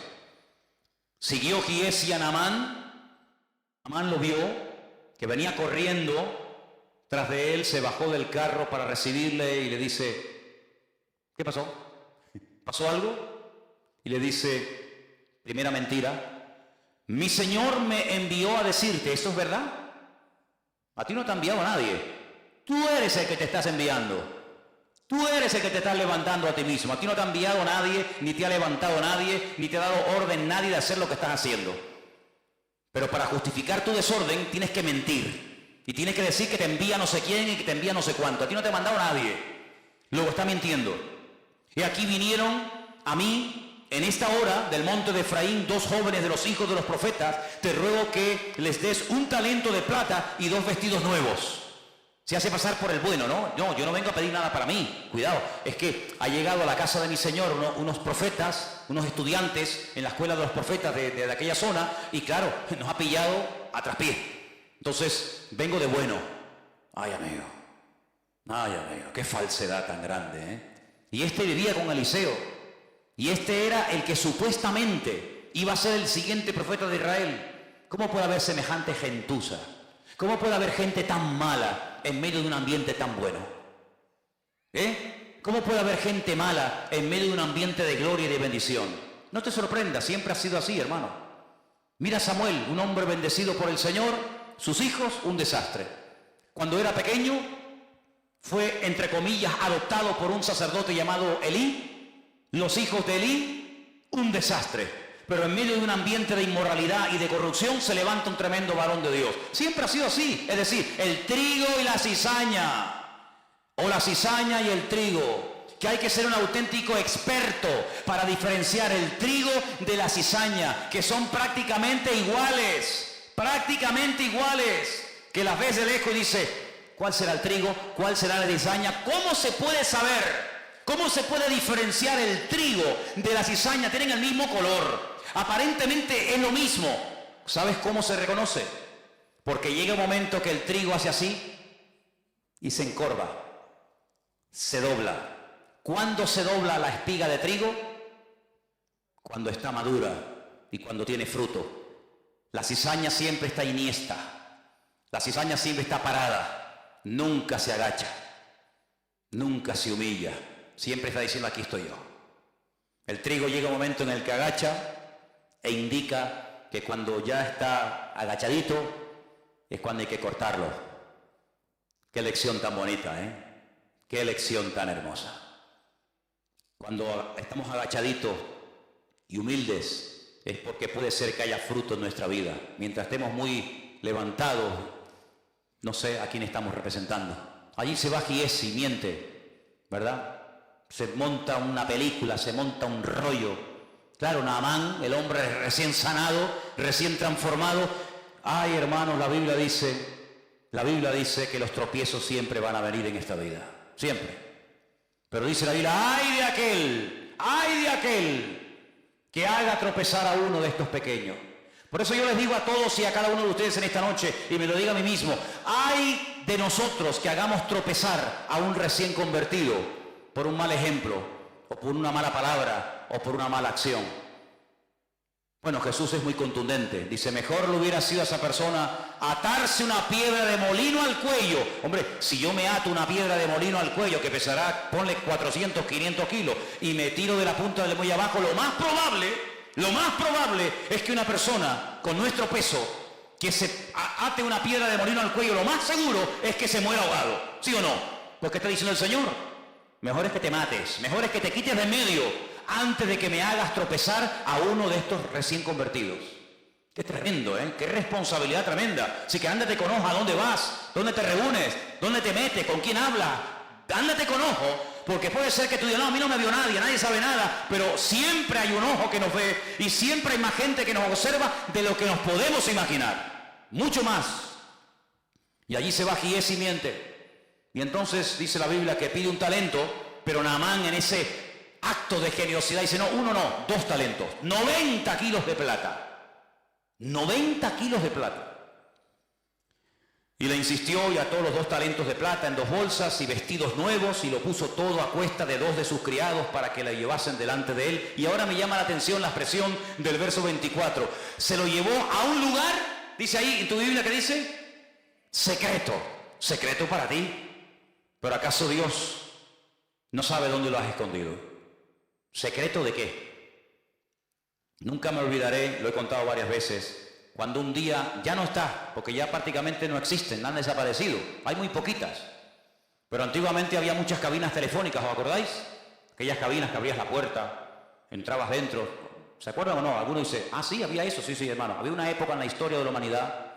Siguió Giesi a Naamán. Naamán lo vio, que venía corriendo tras de él, se bajó del carro para recibirle y le dice, ¿qué pasó? ¿Pasó algo? Y le dice, primera mentira, mi Señor me envió a decirte, ¿esto es verdad? A ti no te ha enviado nadie, tú eres el que te estás enviando. Tú eres el que te estás levantando a ti mismo. A ti no te ha enviado nadie, ni te ha levantado nadie, ni te ha dado orden nadie de hacer lo que estás haciendo. Pero para justificar tu desorden tienes que mentir. Y tienes que decir que te envía no sé quién y que te envía no sé cuánto. A ti no te ha mandado nadie. Luego está mintiendo. Y aquí vinieron a mí, en esta hora del monte de Efraín, 2 jóvenes de los hijos de los profetas. Te ruego que les des un talento de plata y 2 vestidos nuevos. Se hace pasar por el bueno, ¿no? No, yo no vengo a pedir nada para mí. Cuidado, es que ha llegado a la casa de mi Señor unos profetas, unos estudiantes en la escuela de los profetas de aquella zona, y claro, nos ha pillado a traspié. Entonces, vengo de bueno. Ay, amigo, qué falsedad tan grande, ¿eh? Y este vivía con Eliseo, y este era el que supuestamente iba a ser el siguiente profeta de Israel. ¿Cómo puede haber semejante gentuza? ¿Cómo puede haber gente tan mala en medio de un ambiente tan bueno? ¿Cómo puede haber gente mala en medio de un ambiente de gloria y de bendición? No te sorprendas, siempre ha sido así, hermano. Mira a Samuel, un hombre bendecido por el Señor, sus hijos, un desastre. Cuando era pequeño, fue, entre comillas, adoptado por un sacerdote llamado Elí. Los hijos de Elí, un desastre. Pero en medio de un ambiente de inmoralidad y de corrupción se levanta un tremendo varón de Dios. Siempre ha sido así, es decir, el trigo y la cizaña, o la cizaña y el trigo. que hay que ser un auténtico experto para diferenciar el trigo de la cizaña, que son prácticamente iguales, que las ves de lejos y dice, ¿cuál será el trigo? ¿Cuál será la cizaña? ¿Cómo se puede saber? ¿Cómo se puede diferenciar el trigo de la cizaña? Tienen el mismo color, aparentemente es lo mismo. ¿Sabes cómo se reconoce? Porque llega un momento que el trigo hace así y se encorva, se dobla. ¿Cuándo se dobla la espiga de trigo? Cuando está madura y cuando tiene fruto. La cizaña siempre está iniesta, la cizaña siempre está parada, nunca se agacha, nunca se humilla, siempre está diciendo aquí estoy yo. El trigo llega un momento en el que agacha e indica que cuando ya está agachadito es cuando hay que cortarlo. Qué lección tan bonita, ¿eh? Qué lección tan hermosa. Cuando estamos agachaditos y humildes es porque puede ser que haya fruto en nuestra vida. Mientras estemos muy levantados, no sé a quién estamos representando. Allí se va Giesi, miente, ¿verdad? Se monta una película, se monta un rollo. Claro, Naamán, el hombre recién sanado, recién transformado. Ay, hermanos, la Biblia dice que los tropiezos siempre van a venir en esta vida, siempre. Pero dice la Biblia, ay de aquel que haga tropezar a uno de estos pequeños. Por eso yo les digo a todos y a cada uno de ustedes en esta noche, y me lo digo a mí mismo, ay de nosotros que hagamos tropezar a un recién convertido por un mal ejemplo, o por una mala palabra, o por una mala acción. Bueno, Jesús es muy contundente. Dice, mejor le hubiera sido a esa persona atarse una piedra de molino al cuello. Hombre, si yo me ato una piedra de molino al cuello que pesará, ponle 400, 500 kilos, y me tiro de la punta del muelle abajo, lo más probable es que una persona con nuestro peso que se ate una piedra de molino al cuello, lo más seguro es que se muera ahogado. ¿Sí o no? Pues ¿qué está diciendo el Señor? Mejor es que te mates, mejor es que te quites de en medio antes de que me hagas tropezar a uno de estos recién convertidos. Qué tremendo, ¿eh? Qué responsabilidad tremenda. Así que ándate con ojo a dónde vas, dónde te reúnes, dónde te metes, con quién hablas. Ándate con ojo, porque puede ser que tú digas, no, a mí no me vio nadie sabe nada, pero siempre hay un ojo que nos ve y siempre hay más gente que nos observa de lo que nos podemos imaginar. Mucho más. Y allí se va Giesi y miente. Y entonces dice la Biblia que pide un talento, pero Naamán en ese acto de generosidad dice, no, 1 no, 2 talentos, 90 kilos de plata, 90 kilos de plata. Y le insistió y ató los 2 talentos de plata en 2 bolsas y vestidos nuevos y lo puso todo a cuesta de 2 de sus criados para que le llevasen delante de él. Y ahora me llama la atención la expresión del verso 24. Se lo llevó a un lugar, dice ahí en tu Biblia que dice, secreto, secreto para ti. Pero ¿acaso Dios no sabe dónde lo has escondido? ¿Secreto de qué? Nunca me olvidaré, lo he contado varias veces, cuando un día ya no está, porque ya prácticamente no existen, han desaparecido, hay muy poquitas, pero antiguamente había muchas cabinas telefónicas, ¿os acordáis? Aquellas cabinas que abrías la puerta, entrabas dentro, ¿se acuerdan o no? Alguno dice, ah sí, había eso, sí hermano, había una época en la historia de la humanidad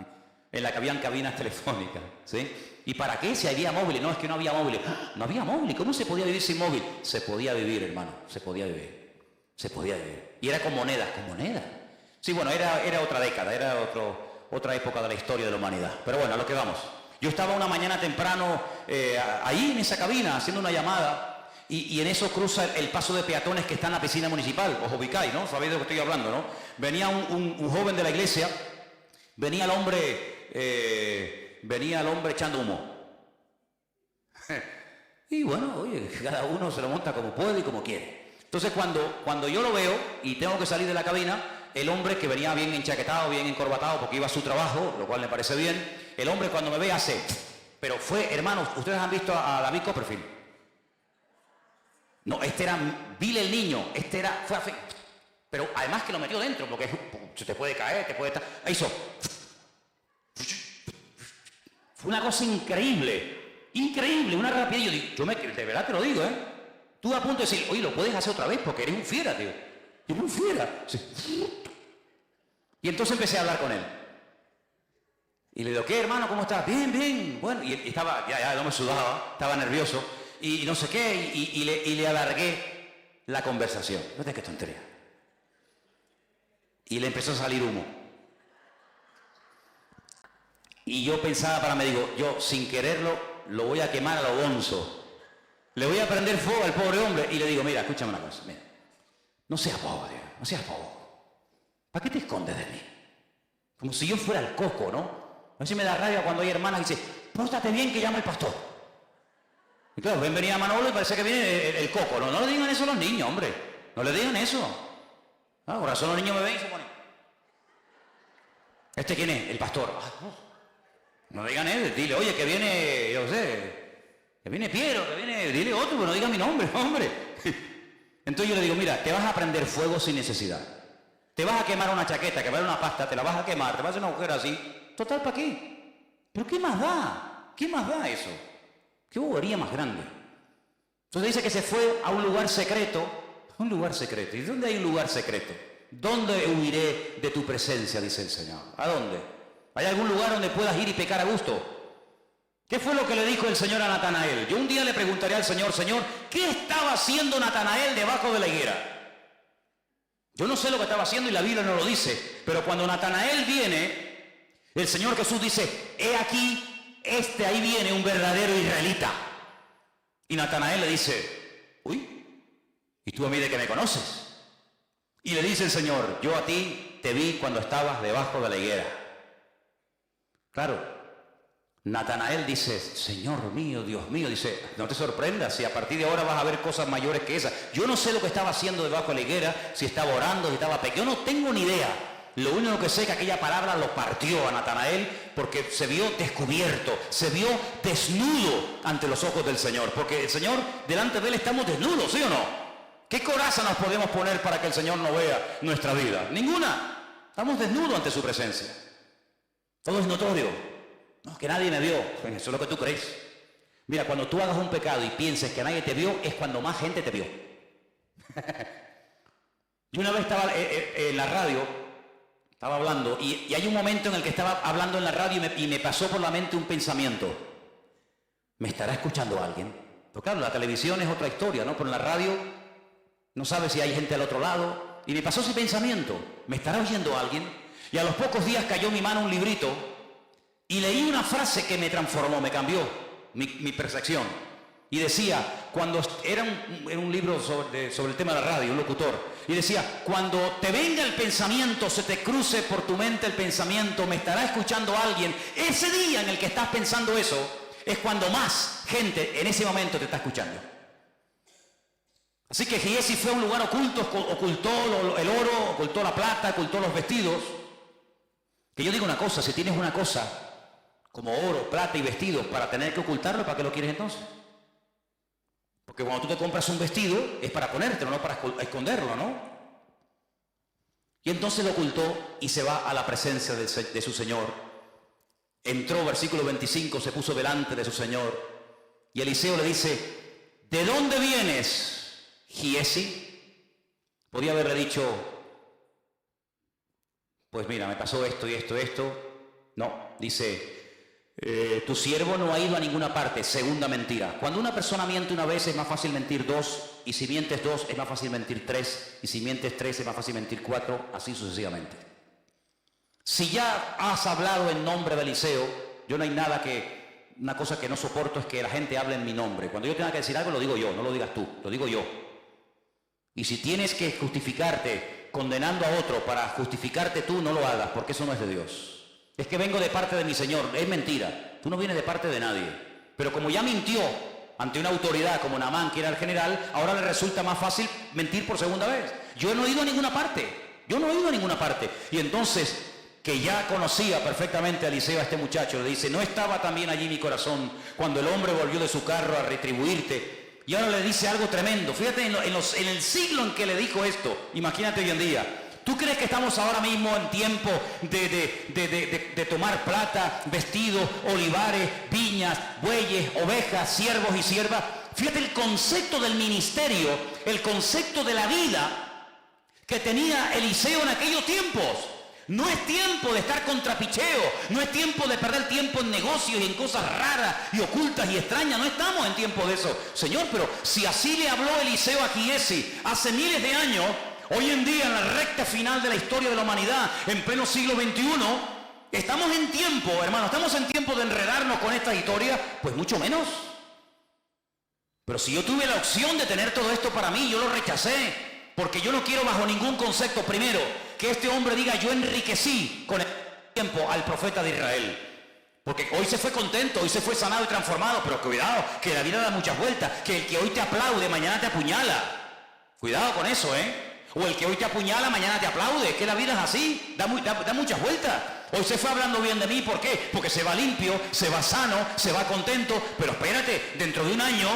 en la que habían cabinas telefónicas, ¿sí? ¿Y para qué? Si había móviles. No, es que no había móviles. No había móviles. ¿Cómo se podía vivir sin móvil? Se podía vivir, hermano. Se podía vivir. Y era con monedas. Sí, bueno, era otra década, era otra época de la historia de la humanidad. Pero bueno, a lo que vamos. Yo estaba una mañana temprano ahí en esa cabina haciendo una llamada y en eso cruza el paso de peatones que está en la piscina municipal. Os ubicáis, ¿no? Sabéis de lo que estoy hablando, ¿no? Venía un joven de la iglesia, venía el hombre echando humo. Y bueno, oye, cada uno se lo monta como puede y como quiere. Entonces cuando yo lo veo y tengo que salir de la cabina, el hombre que venía bien enchaquetado, bien encorbatado porque iba a su trabajo, lo cual me parece bien, el hombre cuando me ve hace, pero fue, hermanos, ¿ustedes han visto a David Copperfield? No, este era Bill el niño, fue así, pero además que lo metió dentro, porque se te puede caer, te puede estar, hizo. Fue una cosa increíble, una rapidez. Yo de verdad te lo digo, ¿eh? Tú a punto de decir, oye, lo puedes hacer otra vez porque eres un fiera, tío. Eres un fiera. Sí. Y entonces empecé a hablar con él. Y le digo, ¿qué, hermano? ¿Cómo estás? Bien. Bueno, y estaba, ya no me sudaba, estaba nervioso. y no sé qué, y le alargué la conversación. No te qué tontería. Y le empezó a salir humo. Y yo pensaba para mí, digo, yo sin quererlo lo voy a quemar a lo bonzo. Le voy a prender fuego al pobre hombre. Y le digo, mira, escúchame una cosa, mira. No seas bobo, Dios, no seas bobo. ¿Para qué te escondes de mí? Como si yo fuera el coco, ¿no? A veces me da rabia cuando hay hermanas que dicen, pórtate bien que llama el pastor. Y claro, ven venía Manolo y parece que viene el coco. No, no le digan eso a los niños, hombre. No le digan eso. Ah, por razón los niños me ven y se ponen. ¿Este quién es? El pastor. Ah, no digan él, dile, oye, que viene, yo sé, que viene Piero, que viene, dile otro, pero no diga mi nombre, hombre. Entonces yo le digo, mira, te vas a prender fuego sin necesidad. Te vas a quemar una chaqueta, quemar una pasta, te la vas a quemar, te vas a hacer una agujera así. Total, ¿para qué? ¿Pero qué más da? ¿Qué más da eso? ¿Qué bobería más grande? Entonces dice que se fue a un lugar secreto. Un lugar secreto. ¿Y dónde hay un lugar secreto? ¿Dónde huiré de tu presencia? Dice el Señor. ¿A dónde? ¿Hay algún lugar donde puedas ir y pecar a gusto? ¿Qué fue lo que le dijo el Señor a Natanael? Yo un día le preguntaré al Señor, Señor, ¿qué estaba haciendo Natanael debajo de la higuera? Yo no sé lo que estaba haciendo y la Biblia no lo dice, pero cuando Natanael viene, el Señor Jesús dice, he aquí, ahí viene un verdadero israelita. Y Natanael le dice, uy, ¿y tú a mí de qué me conoces? Y le dice el Señor, yo a ti te vi cuando estabas debajo de la higuera. Claro, Natanael dice, Señor mío, Dios mío, dice, no te sorprendas si a partir de ahora vas a ver cosas mayores que esas. Yo no sé lo que estaba haciendo debajo de la higuera, si estaba orando, si estaba pequeño, yo no tengo ni idea. Lo único que sé es que aquella palabra lo partió a Natanael porque se vio descubierto, se vio desnudo ante los ojos del Señor. Porque el Señor, delante de Él estamos desnudos, ¿sí o no? ¿Qué coraza nos podemos poner para que el Señor no vea nuestra vida? Ninguna. Estamos desnudos ante su presencia. Todo es notorio. No, que nadie me vio. Pues eso es lo que tú crees. Mira, cuando tú hagas un pecado y pienses que nadie te vio, es cuando más gente te vio. Yo una vez estaba en la radio, estaba hablando, y hay un momento en el que estaba hablando en la radio y me pasó por la mente un pensamiento. ¿Me estará escuchando alguien? Pero claro, la televisión es otra historia, ¿no? Pero en la radio no sabes si hay gente al otro lado. Y me pasó ese pensamiento. ¿Me estará oyendo alguien? Y a los pocos días cayó en mi mano un librito y leí una frase que me transformó, me cambió mi percepción. Y decía, cuando era un libro sobre el tema de la radio, un locutor, y decía, cuando te venga el pensamiento, se te cruce por tu mente el pensamiento, me estará escuchando alguien, ese día en el que estás pensando eso, es cuando más gente en ese momento te está escuchando. Así que Giesi fue a un lugar oculto, ocultó el oro, ocultó la plata, ocultó los vestidos. Que yo digo una cosa, si tienes una cosa como oro, plata y vestidos para tener que ocultarlo, ¿para qué lo quieres entonces? Porque cuando tú te compras un vestido es para ponértelo, no para esconderlo, ¿no? Y entonces lo ocultó y se va a la presencia de su Señor. Entró, versículo 25, se puso delante de su Señor. Y Eliseo le dice, ¿de dónde vienes, Giesi? Podía haberle dicho, pues mira, me pasó esto y esto, esto. No, dice, tu siervo no ha ido a ninguna parte. Segunda mentira. Cuando una persona miente una vez es más fácil mentir dos, y si mientes dos es más fácil mentir tres, y si mientes tres es más fácil mentir cuatro, así sucesivamente. Si ya has hablado en nombre de Eliseo, yo no hay nada una cosa que no soporto es que la gente hable en mi nombre. Cuando yo tenga que decir algo lo digo yo, no lo digas tú, lo digo yo. Y si tienes que justificarte condenando a otro para justificarte tú, no lo hagas, porque eso no es de Dios. Es que vengo de parte de mi Señor. Es mentira. Tú no vienes de parte de nadie. Pero como ya mintió ante una autoridad como Naamán, que era el general, ahora le resulta más fácil mentir por segunda vez. Yo no he ido a ninguna parte. Yo no he ido a ninguna parte. Y entonces, que ya conocía perfectamente a Eliseo, a este muchacho, le dice, ¿no estaba también allí mi corazón cuando el hombre volvió de su carro a retribuirte? Y ahora le dice algo tremendo. Fíjate en el siglo en que le dijo esto. Imagínate hoy en día. ¿Tú crees que estamos ahora mismo en tiempo de tomar plata, vestidos, olivares, viñas, bueyes, ovejas, siervos y siervas? Fíjate el concepto del ministerio, el concepto de la vida que tenía Eliseo en aquellos tiempos. No es tiempo de estar con trapicheo, no es tiempo de perder tiempo en negocios y en cosas raras y ocultas y extrañas, no estamos en tiempo de eso. Señor, pero si así le habló Eliseo a Giesi hace miles de años, hoy en día en la recta final de la historia de la humanidad, en pleno siglo XXI, estamos en tiempo, hermano, estamos en tiempo de enredarnos con esta historia, pues mucho menos. Pero si yo tuve la opción de tener todo esto para mí, yo lo rechacé. Porque yo no quiero bajo ningún concepto, primero, que este hombre diga yo enriquecí con el tiempo al profeta de Israel. Porque hoy se fue contento, hoy se fue sanado y transformado, pero cuidado, que la vida da muchas vueltas, que el que hoy te aplaude, mañana te apuñala. Cuidado con eso, O el que hoy te apuñala, mañana te aplaude, que la vida es así, da muchas vueltas. Hoy se fue hablando bien de mí, ¿por qué? Porque se va limpio, se va sano, se va contento, pero espérate, dentro de un año,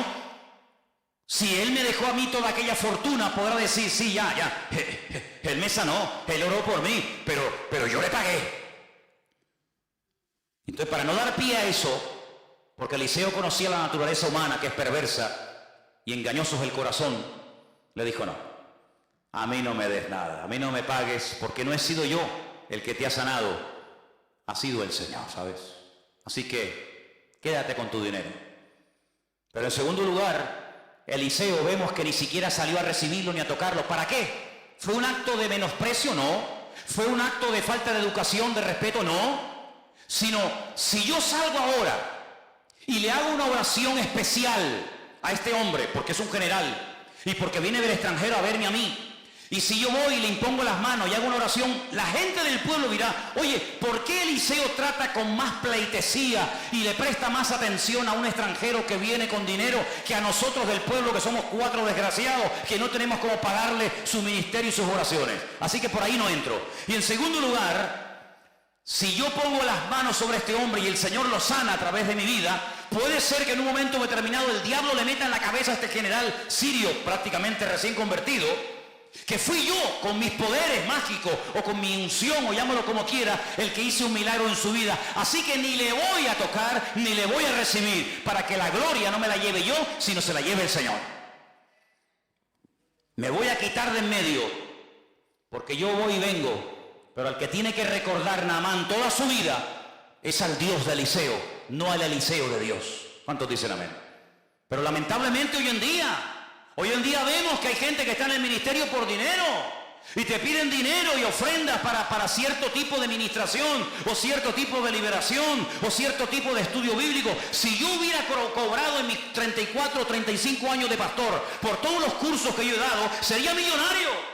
si él me dejó a mí toda aquella fortuna, podrá decir, sí, ya, él me sanó, él oró por mí, pero yo le pagué. Entonces, para no dar pie a eso, porque Eliseo conocía la naturaleza humana, que es perversa, y engañoso es el corazón, le dijo, no, a mí no me des nada, a mí no me pagues, porque no he sido yo el que te ha sanado, ha sido el Señor, ¿sabes? Así que, quédate con tu dinero. Pero en segundo lugar, Eliseo vemos que ni siquiera salió a recibirlo ni a tocarlo. ¿Para qué? ¿Fue un acto de menosprecio? No. ¿Fue un acto de falta de educación, de respeto? No. Sino, si yo salgo ahora y le hago una oración especial a este hombre, porque es un general y porque viene del extranjero a verme a mí, y si yo voy y le impongo las manos y hago una oración, la gente del pueblo dirá, oye, ¿por qué Eliseo trata con más pleitesía y le presta más atención a un extranjero que viene con dinero que a nosotros del pueblo, que somos 4 desgraciados, que no tenemos cómo pagarle su ministerio y sus oraciones? Así que por ahí no entro. Y en segundo lugar, si yo pongo las manos sobre este hombre y el Señor lo sana a través de mi vida, puede ser que en un momento determinado el diablo le meta en la cabeza a este general sirio, prácticamente recién convertido, que fui yo con mis poderes mágicos o con mi unción o llámalo como quiera el que hice un milagro en su vida, así que ni le voy a tocar ni le voy a recibir, para que la gloria no me la lleve yo sino se la lleve el Señor. Me voy a quitar de en medio porque yo voy y vengo, pero al que tiene que recordar Naamán toda su vida es al Dios de Eliseo, no al Eliseo de Dios. ¿Cuántos dicen amén? Pero lamentablemente hoy en día vemos que hay gente que está en el ministerio por dinero y te piden dinero y ofrendas para cierto tipo de ministración o cierto tipo de liberación o cierto tipo de estudio bíblico. Si yo hubiera cobrado en mis 34 o 35 años de pastor por todos los cursos que yo he dado, sería millonario.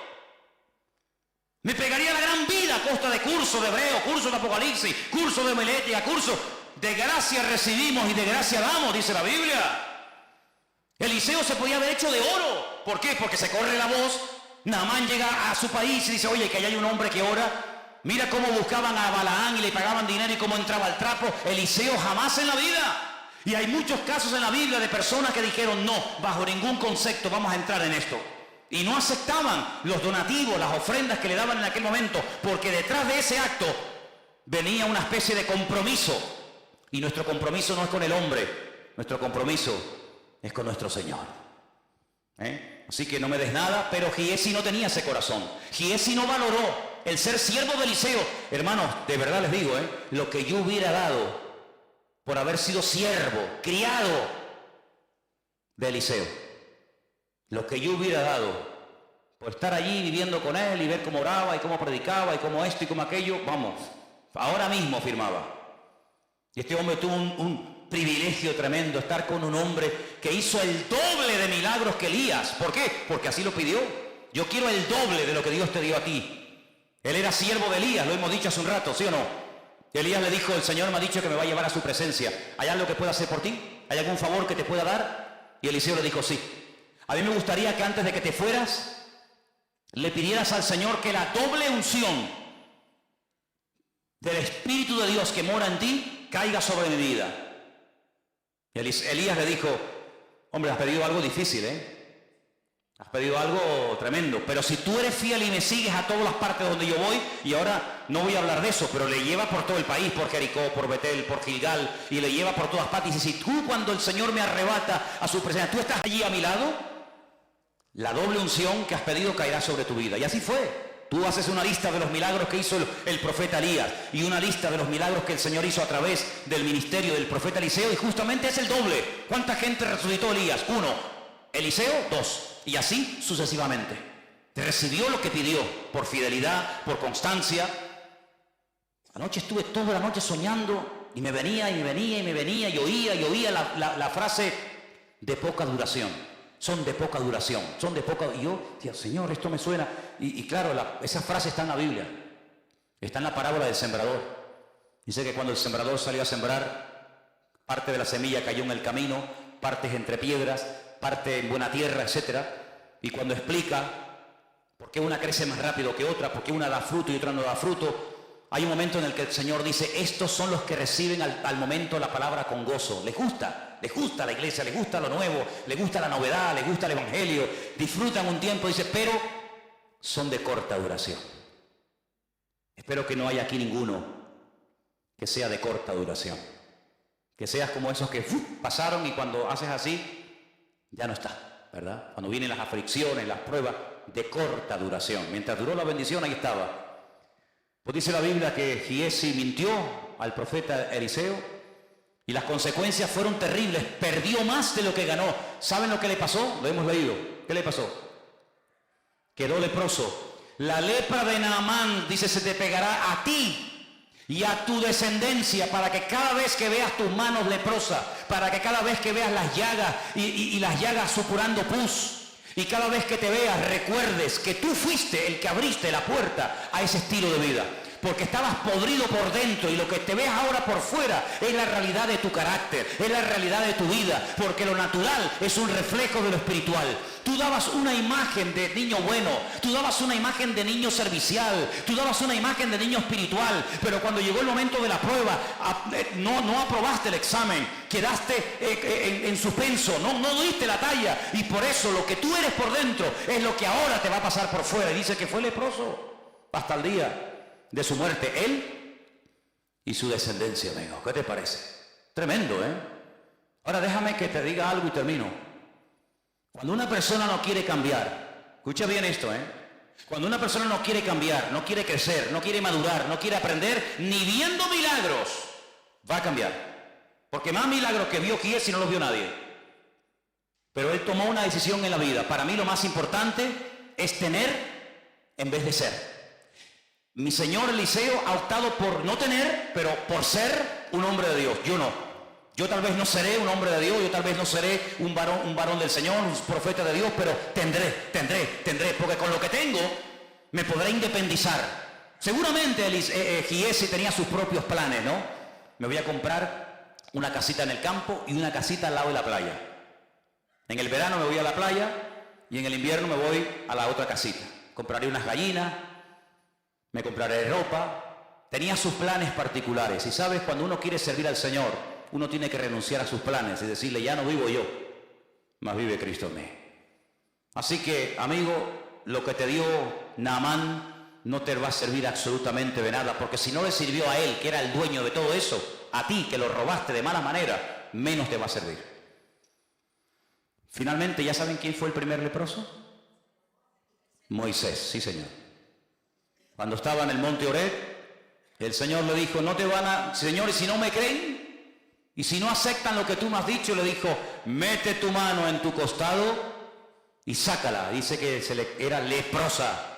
Me pegaría la gran vida a costa de cursos de hebreo, cursos de apocalipsis, cursos de homilética, cursos de gracia recibimos y de gracia damos, dice la Biblia. Eliseo se podía haber hecho de oro. ¿Por qué? Porque se corre la voz. Naamán llega a su país y dice, oye, que allá hay un hombre que ora. Mira cómo buscaban a Balaán y le pagaban dinero y cómo entraba al trapo. Eliseo jamás en la vida. Y hay muchos casos en la Biblia de personas que dijeron, no, bajo ningún concepto vamos a entrar en esto. Y no aceptaban los donativos, las ofrendas que le daban en aquel momento, porque detrás de ese acto venía una especie de compromiso. Y nuestro compromiso no es con el hombre, nuestro compromiso es con nuestro Señor. Así que no me des nada, pero Giesi no tenía ese corazón. Giesi no valoró el ser siervo de Eliseo. Hermanos, de verdad les digo, lo que yo hubiera dado por haber sido siervo, criado de Eliseo, lo que yo hubiera dado por estar allí viviendo con él y ver cómo oraba y cómo predicaba y cómo esto y cómo aquello, vamos, ahora mismo firmaba. Y este hombre tuvo un privilegio tremendo, estar con un hombre que hizo el doble de milagros que Elías. ¿Por qué? Porque así lo pidió. Yo quiero el doble de lo que Dios te dio a ti. Él era siervo de Elías, lo hemos dicho hace un rato, ¿sí o no? Elías le dijo, el Señor me ha dicho que me va a llevar a su presencia. ¿Hay algo que pueda hacer por ti? ¿Hay algún favor que te pueda dar? Y Eliseo le dijo, sí. A mí me gustaría que antes de que te fueras, le pidieras al Señor que la doble unción del Espíritu de Dios que mora en ti caiga sobre mi vida. Elías le dijo, hombre, has pedido algo difícil, has pedido algo tremendo, pero si tú eres fiel y me sigues a todas las partes donde yo voy, y ahora no voy a hablar de eso, pero le lleva por todo el país, por Jericó, por Betel, por Gilgal, y le lleva por todas partes, y dice, si tú cuando el Señor me arrebata a su presencia, tú estás allí a mi lado, la doble unción que has pedido caerá sobre tu vida. Y así fue. Tú haces una lista de los milagros que hizo el profeta Elías y una lista de los milagros que el Señor hizo a través del ministerio del profeta Eliseo y justamente es el doble. ¿Cuánta gente resucitó Elías? 1. Eliseo, 2. Y así sucesivamente. Recibió lo que pidió por fidelidad, por constancia. Anoche estuve toda la noche soñando y me venía y oía la frase de poca duración. Son de poca duración, son de poca... Y yo decía, Señor, esto me suena. Y claro, esa frase está en la Biblia. Está en la parábola del sembrador. Dice que cuando el sembrador salió a sembrar, parte de la semilla cayó en el camino, partes entre piedras, parte en buena tierra, etc. Y cuando explica por qué una crece más rápido que otra, por qué una da fruto y otra no da fruto, hay un momento en el que el Señor dice, estos son los que reciben al momento la palabra con gozo. Les gusta la iglesia, les gusta lo nuevo, les gusta la novedad, les gusta el evangelio, disfrutan un tiempo, dice, pero son de corta duración. Espero que no haya aquí ninguno que sea de corta duración. Que seas como esos que pasaron y cuando haces así, ya no está, ¿verdad? Cuando vienen las aflicciones, las pruebas, de corta duración. Mientras duró la bendición, ahí estaba. Pues dice la Biblia que Giesi mintió al profeta Eliseo y las consecuencias fueron terribles. Perdió más de lo que ganó. ¿Saben lo que le pasó? Lo hemos leído. ¿Qué le pasó? Quedó leproso. La lepra de Naamán, dice, se te pegará a ti y a tu descendencia para que cada vez que veas tus manos leprosas, para que cada vez que veas las llagas y las llagas supurando pus, y cada vez que te veas recuerdes que tú fuiste el que abriste la puerta a ese estilo de vida. Porque estabas podrido por dentro y lo que te ves ahora por fuera es la realidad de tu carácter, es la realidad de tu vida. Porque lo natural es un reflejo de lo espiritual. Tú dabas una imagen de niño bueno, tú dabas una imagen de niño servicial, tú dabas una imagen de niño espiritual. Pero cuando llegó el momento de la prueba, no aprobaste el examen, quedaste en suspenso, no diste la talla. Y por eso lo que tú eres por dentro es lo que ahora te va a pasar por fuera. Y dice que fue leproso hasta el día de su muerte, él y su descendencia, amigo. ¿Qué te parece? Tremendo, ¿eh? Ahora déjame que te diga algo y termino. Cuando una persona no quiere cambiar, escucha bien esto, ¿eh? Cuando una persona no quiere cambiar, no quiere crecer, no quiere madurar, no quiere aprender, ni viendo milagros, va a cambiar. Porque más milagros que vio Giesi no los vio nadie. Pero él tomó una decisión en la vida. Para mí lo más importante es tener en vez de ser. Mi señor Eliseo ha optado por no tener, pero por ser un hombre de Dios. Yo no. Yo tal vez no seré un hombre de Dios, yo tal vez no seré un varón del Señor, un profeta de Dios, pero tendré, porque con lo que tengo me podré independizar. Seguramente Giesi tenía sus propios planes, ¿no? Me voy a comprar una casita en el campo y una casita al lado de la playa. En el verano me voy a la playa y en el invierno me voy a la otra casita. Compraré unas gallinas, me compraré ropa. Tenía sus planes particulares. Y sabes, cuando uno quiere servir al Señor, uno tiene que renunciar a sus planes y decirle, ya no vivo yo, mas vive Cristo en mí. Así que, amigo, lo que te dio Naamán no te va a servir absolutamente de nada, porque si no le sirvió a él, que era el dueño de todo eso, a ti, que lo robaste de mala manera, menos te va a servir. Finalmente, ¿ya saben quién fue el primer leproso? Moisés, sí señor. Cuando estaba en el monte Horeb, el Señor le dijo, Señor, y si no me creen, y si no aceptan lo que tú me has dicho, le dijo, mete tu mano en tu costado y sácala. Dice que era leprosa.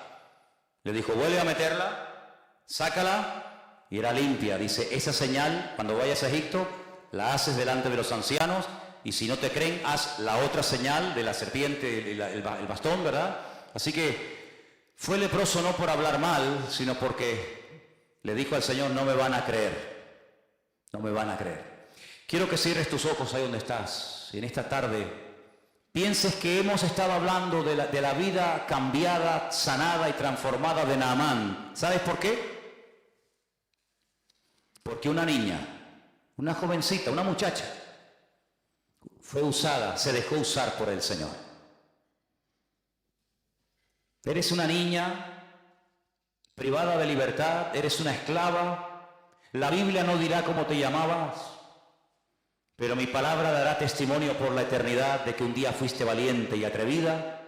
Le dijo, vuelve a meterla, sácala, y era limpia. Dice, esa señal, cuando vayas a Egipto, la haces delante de los ancianos, y si no te creen, haz la otra señal de la serpiente, el bastón, ¿verdad? Así que fue leproso no por hablar mal, sino porque le dijo al Señor, no me van a creer, no me van a creer. Quiero que cierres tus ojos ahí donde estás, y en esta tarde pienses que hemos estado hablando de la vida cambiada, sanada y transformada de Naamán. ¿Sabes por qué? Porque una niña, una jovencita, una muchacha, fue usada, se dejó usar por el Señor. Eres una niña privada de libertad, eres una esclava. La Biblia no dirá cómo te llamabas, pero mi palabra dará testimonio por la eternidad de que un día fuiste valiente y atrevida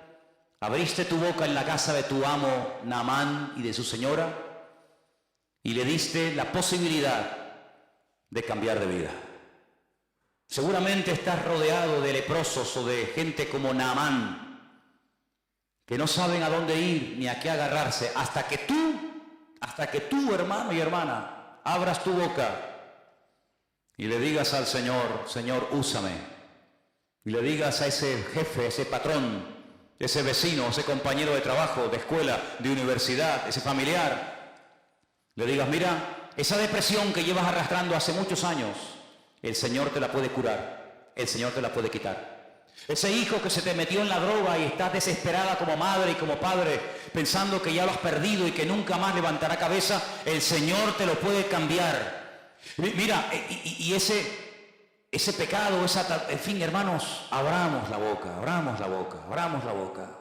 Abriste tu boca en la casa de tu amo Naamán y de su señora y le diste la posibilidad de cambiar de vida. Seguramente estás rodeado de leprosos o de gente como Naamán que no saben a dónde ir ni a qué agarrarse hasta que tú, hermano y hermana, abras tu boca y le digas al Señor: Señor, úsame. Y le digas a ese jefe, a ese patrón, ese vecino, ese compañero de trabajo, de escuela, de universidad, ese familiar, le digas: mira, esa depresión que llevas arrastrando hace muchos años, el Señor te la puede curar, el Señor te la puede quitar. Ese hijo que se te metió en la droga y estás desesperada como madre y como padre, pensando que ya lo has perdido y que nunca más levantará cabeza, el Señor te lo puede cambiar. Mira, y ese pecado, en fin, hermanos, abramos la boca, abramos la boca, abramos la boca.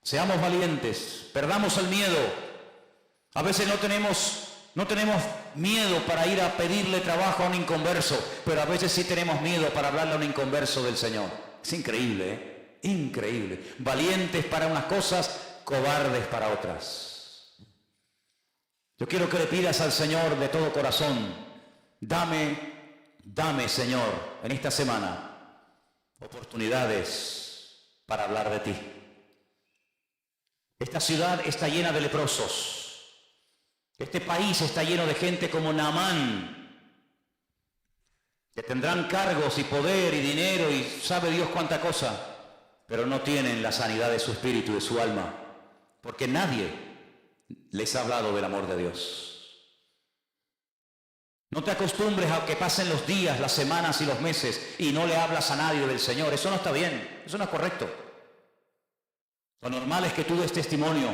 Seamos valientes, perdamos el miedo. A veces no tenemos miedo para ir a pedirle trabajo a un inconverso, pero a veces sí tenemos miedo para hablarle a un inconverso del Señor. Es increíble, ¿eh? Increíble. Valientes para unas cosas, cobardes para otras. Yo quiero que le pidas al Señor de todo corazón: dame, Señor, en esta semana, oportunidades para hablar de ti. Esta ciudad está llena de leprosos. Este país está lleno de gente como Naamán, que tendrán cargos y poder y dinero y sabe Dios cuánta cosa, pero no tienen la sanidad de su espíritu y de su alma, porque nadie les ha hablado del amor de Dios. No te acostumbres a que pasen los días, las semanas y los meses y no le hablas a nadie del Señor. Eso no está bien, eso no es correcto. Lo normal es que tú des testimonio,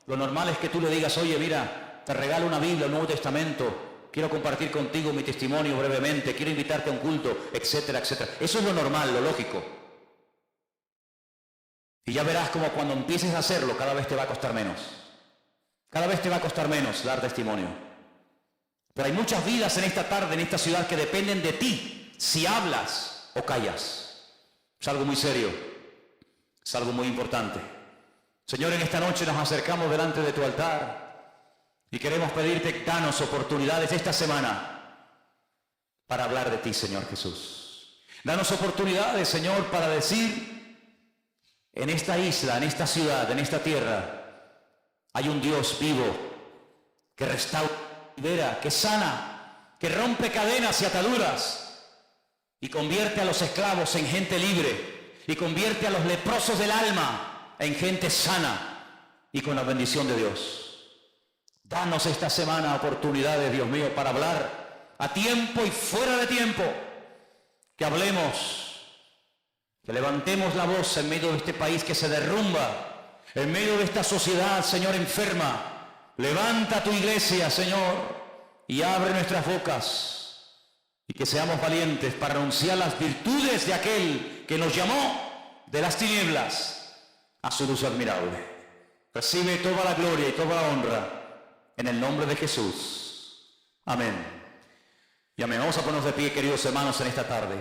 lo normal es que tú le digas: oye, mira, te regalo una Biblia, el Nuevo Testamento, quiero compartir contigo mi testimonio brevemente, quiero invitarte a un culto, etcétera, etcétera. Eso es lo normal, lo lógico. Y ya verás como cuando empieces a hacerlo, cada vez te va a costar menos. Cada vez te va a costar menos dar testimonio. Pero hay muchas vidas en esta tarde, en esta ciudad, que dependen de ti, si hablas o callas. Es algo muy serio, es algo muy importante. Señor, en esta noche nos acercamos delante de tu altar y queremos pedirte: danos oportunidades esta semana para hablar de ti, Señor Jesús. Danos oportunidades, Señor, para decir: en esta isla, en esta ciudad, en esta tierra, hay un Dios vivo que restaura, libera, que sana, que rompe cadenas y ataduras y convierte a los esclavos en gente libre y convierte a los leprosos del alma en gente sana y con la bendición de Dios. Danos esta semana oportunidades, Dios mío, para hablar a tiempo y fuera de tiempo. Que hablemos, que levantemos la voz en medio de este país que se derrumba, en medio de esta sociedad, Señor, enferma. Levanta tu iglesia, Señor, y abre nuestras bocas y que seamos valientes para anunciar las virtudes de aquel que nos llamó de las tinieblas a su luz admirable. Recibe toda la gloria y toda la honra en el nombre de Jesús. Amén. Y amén. Vamos a ponernos de pie, queridos hermanos, en esta tarde.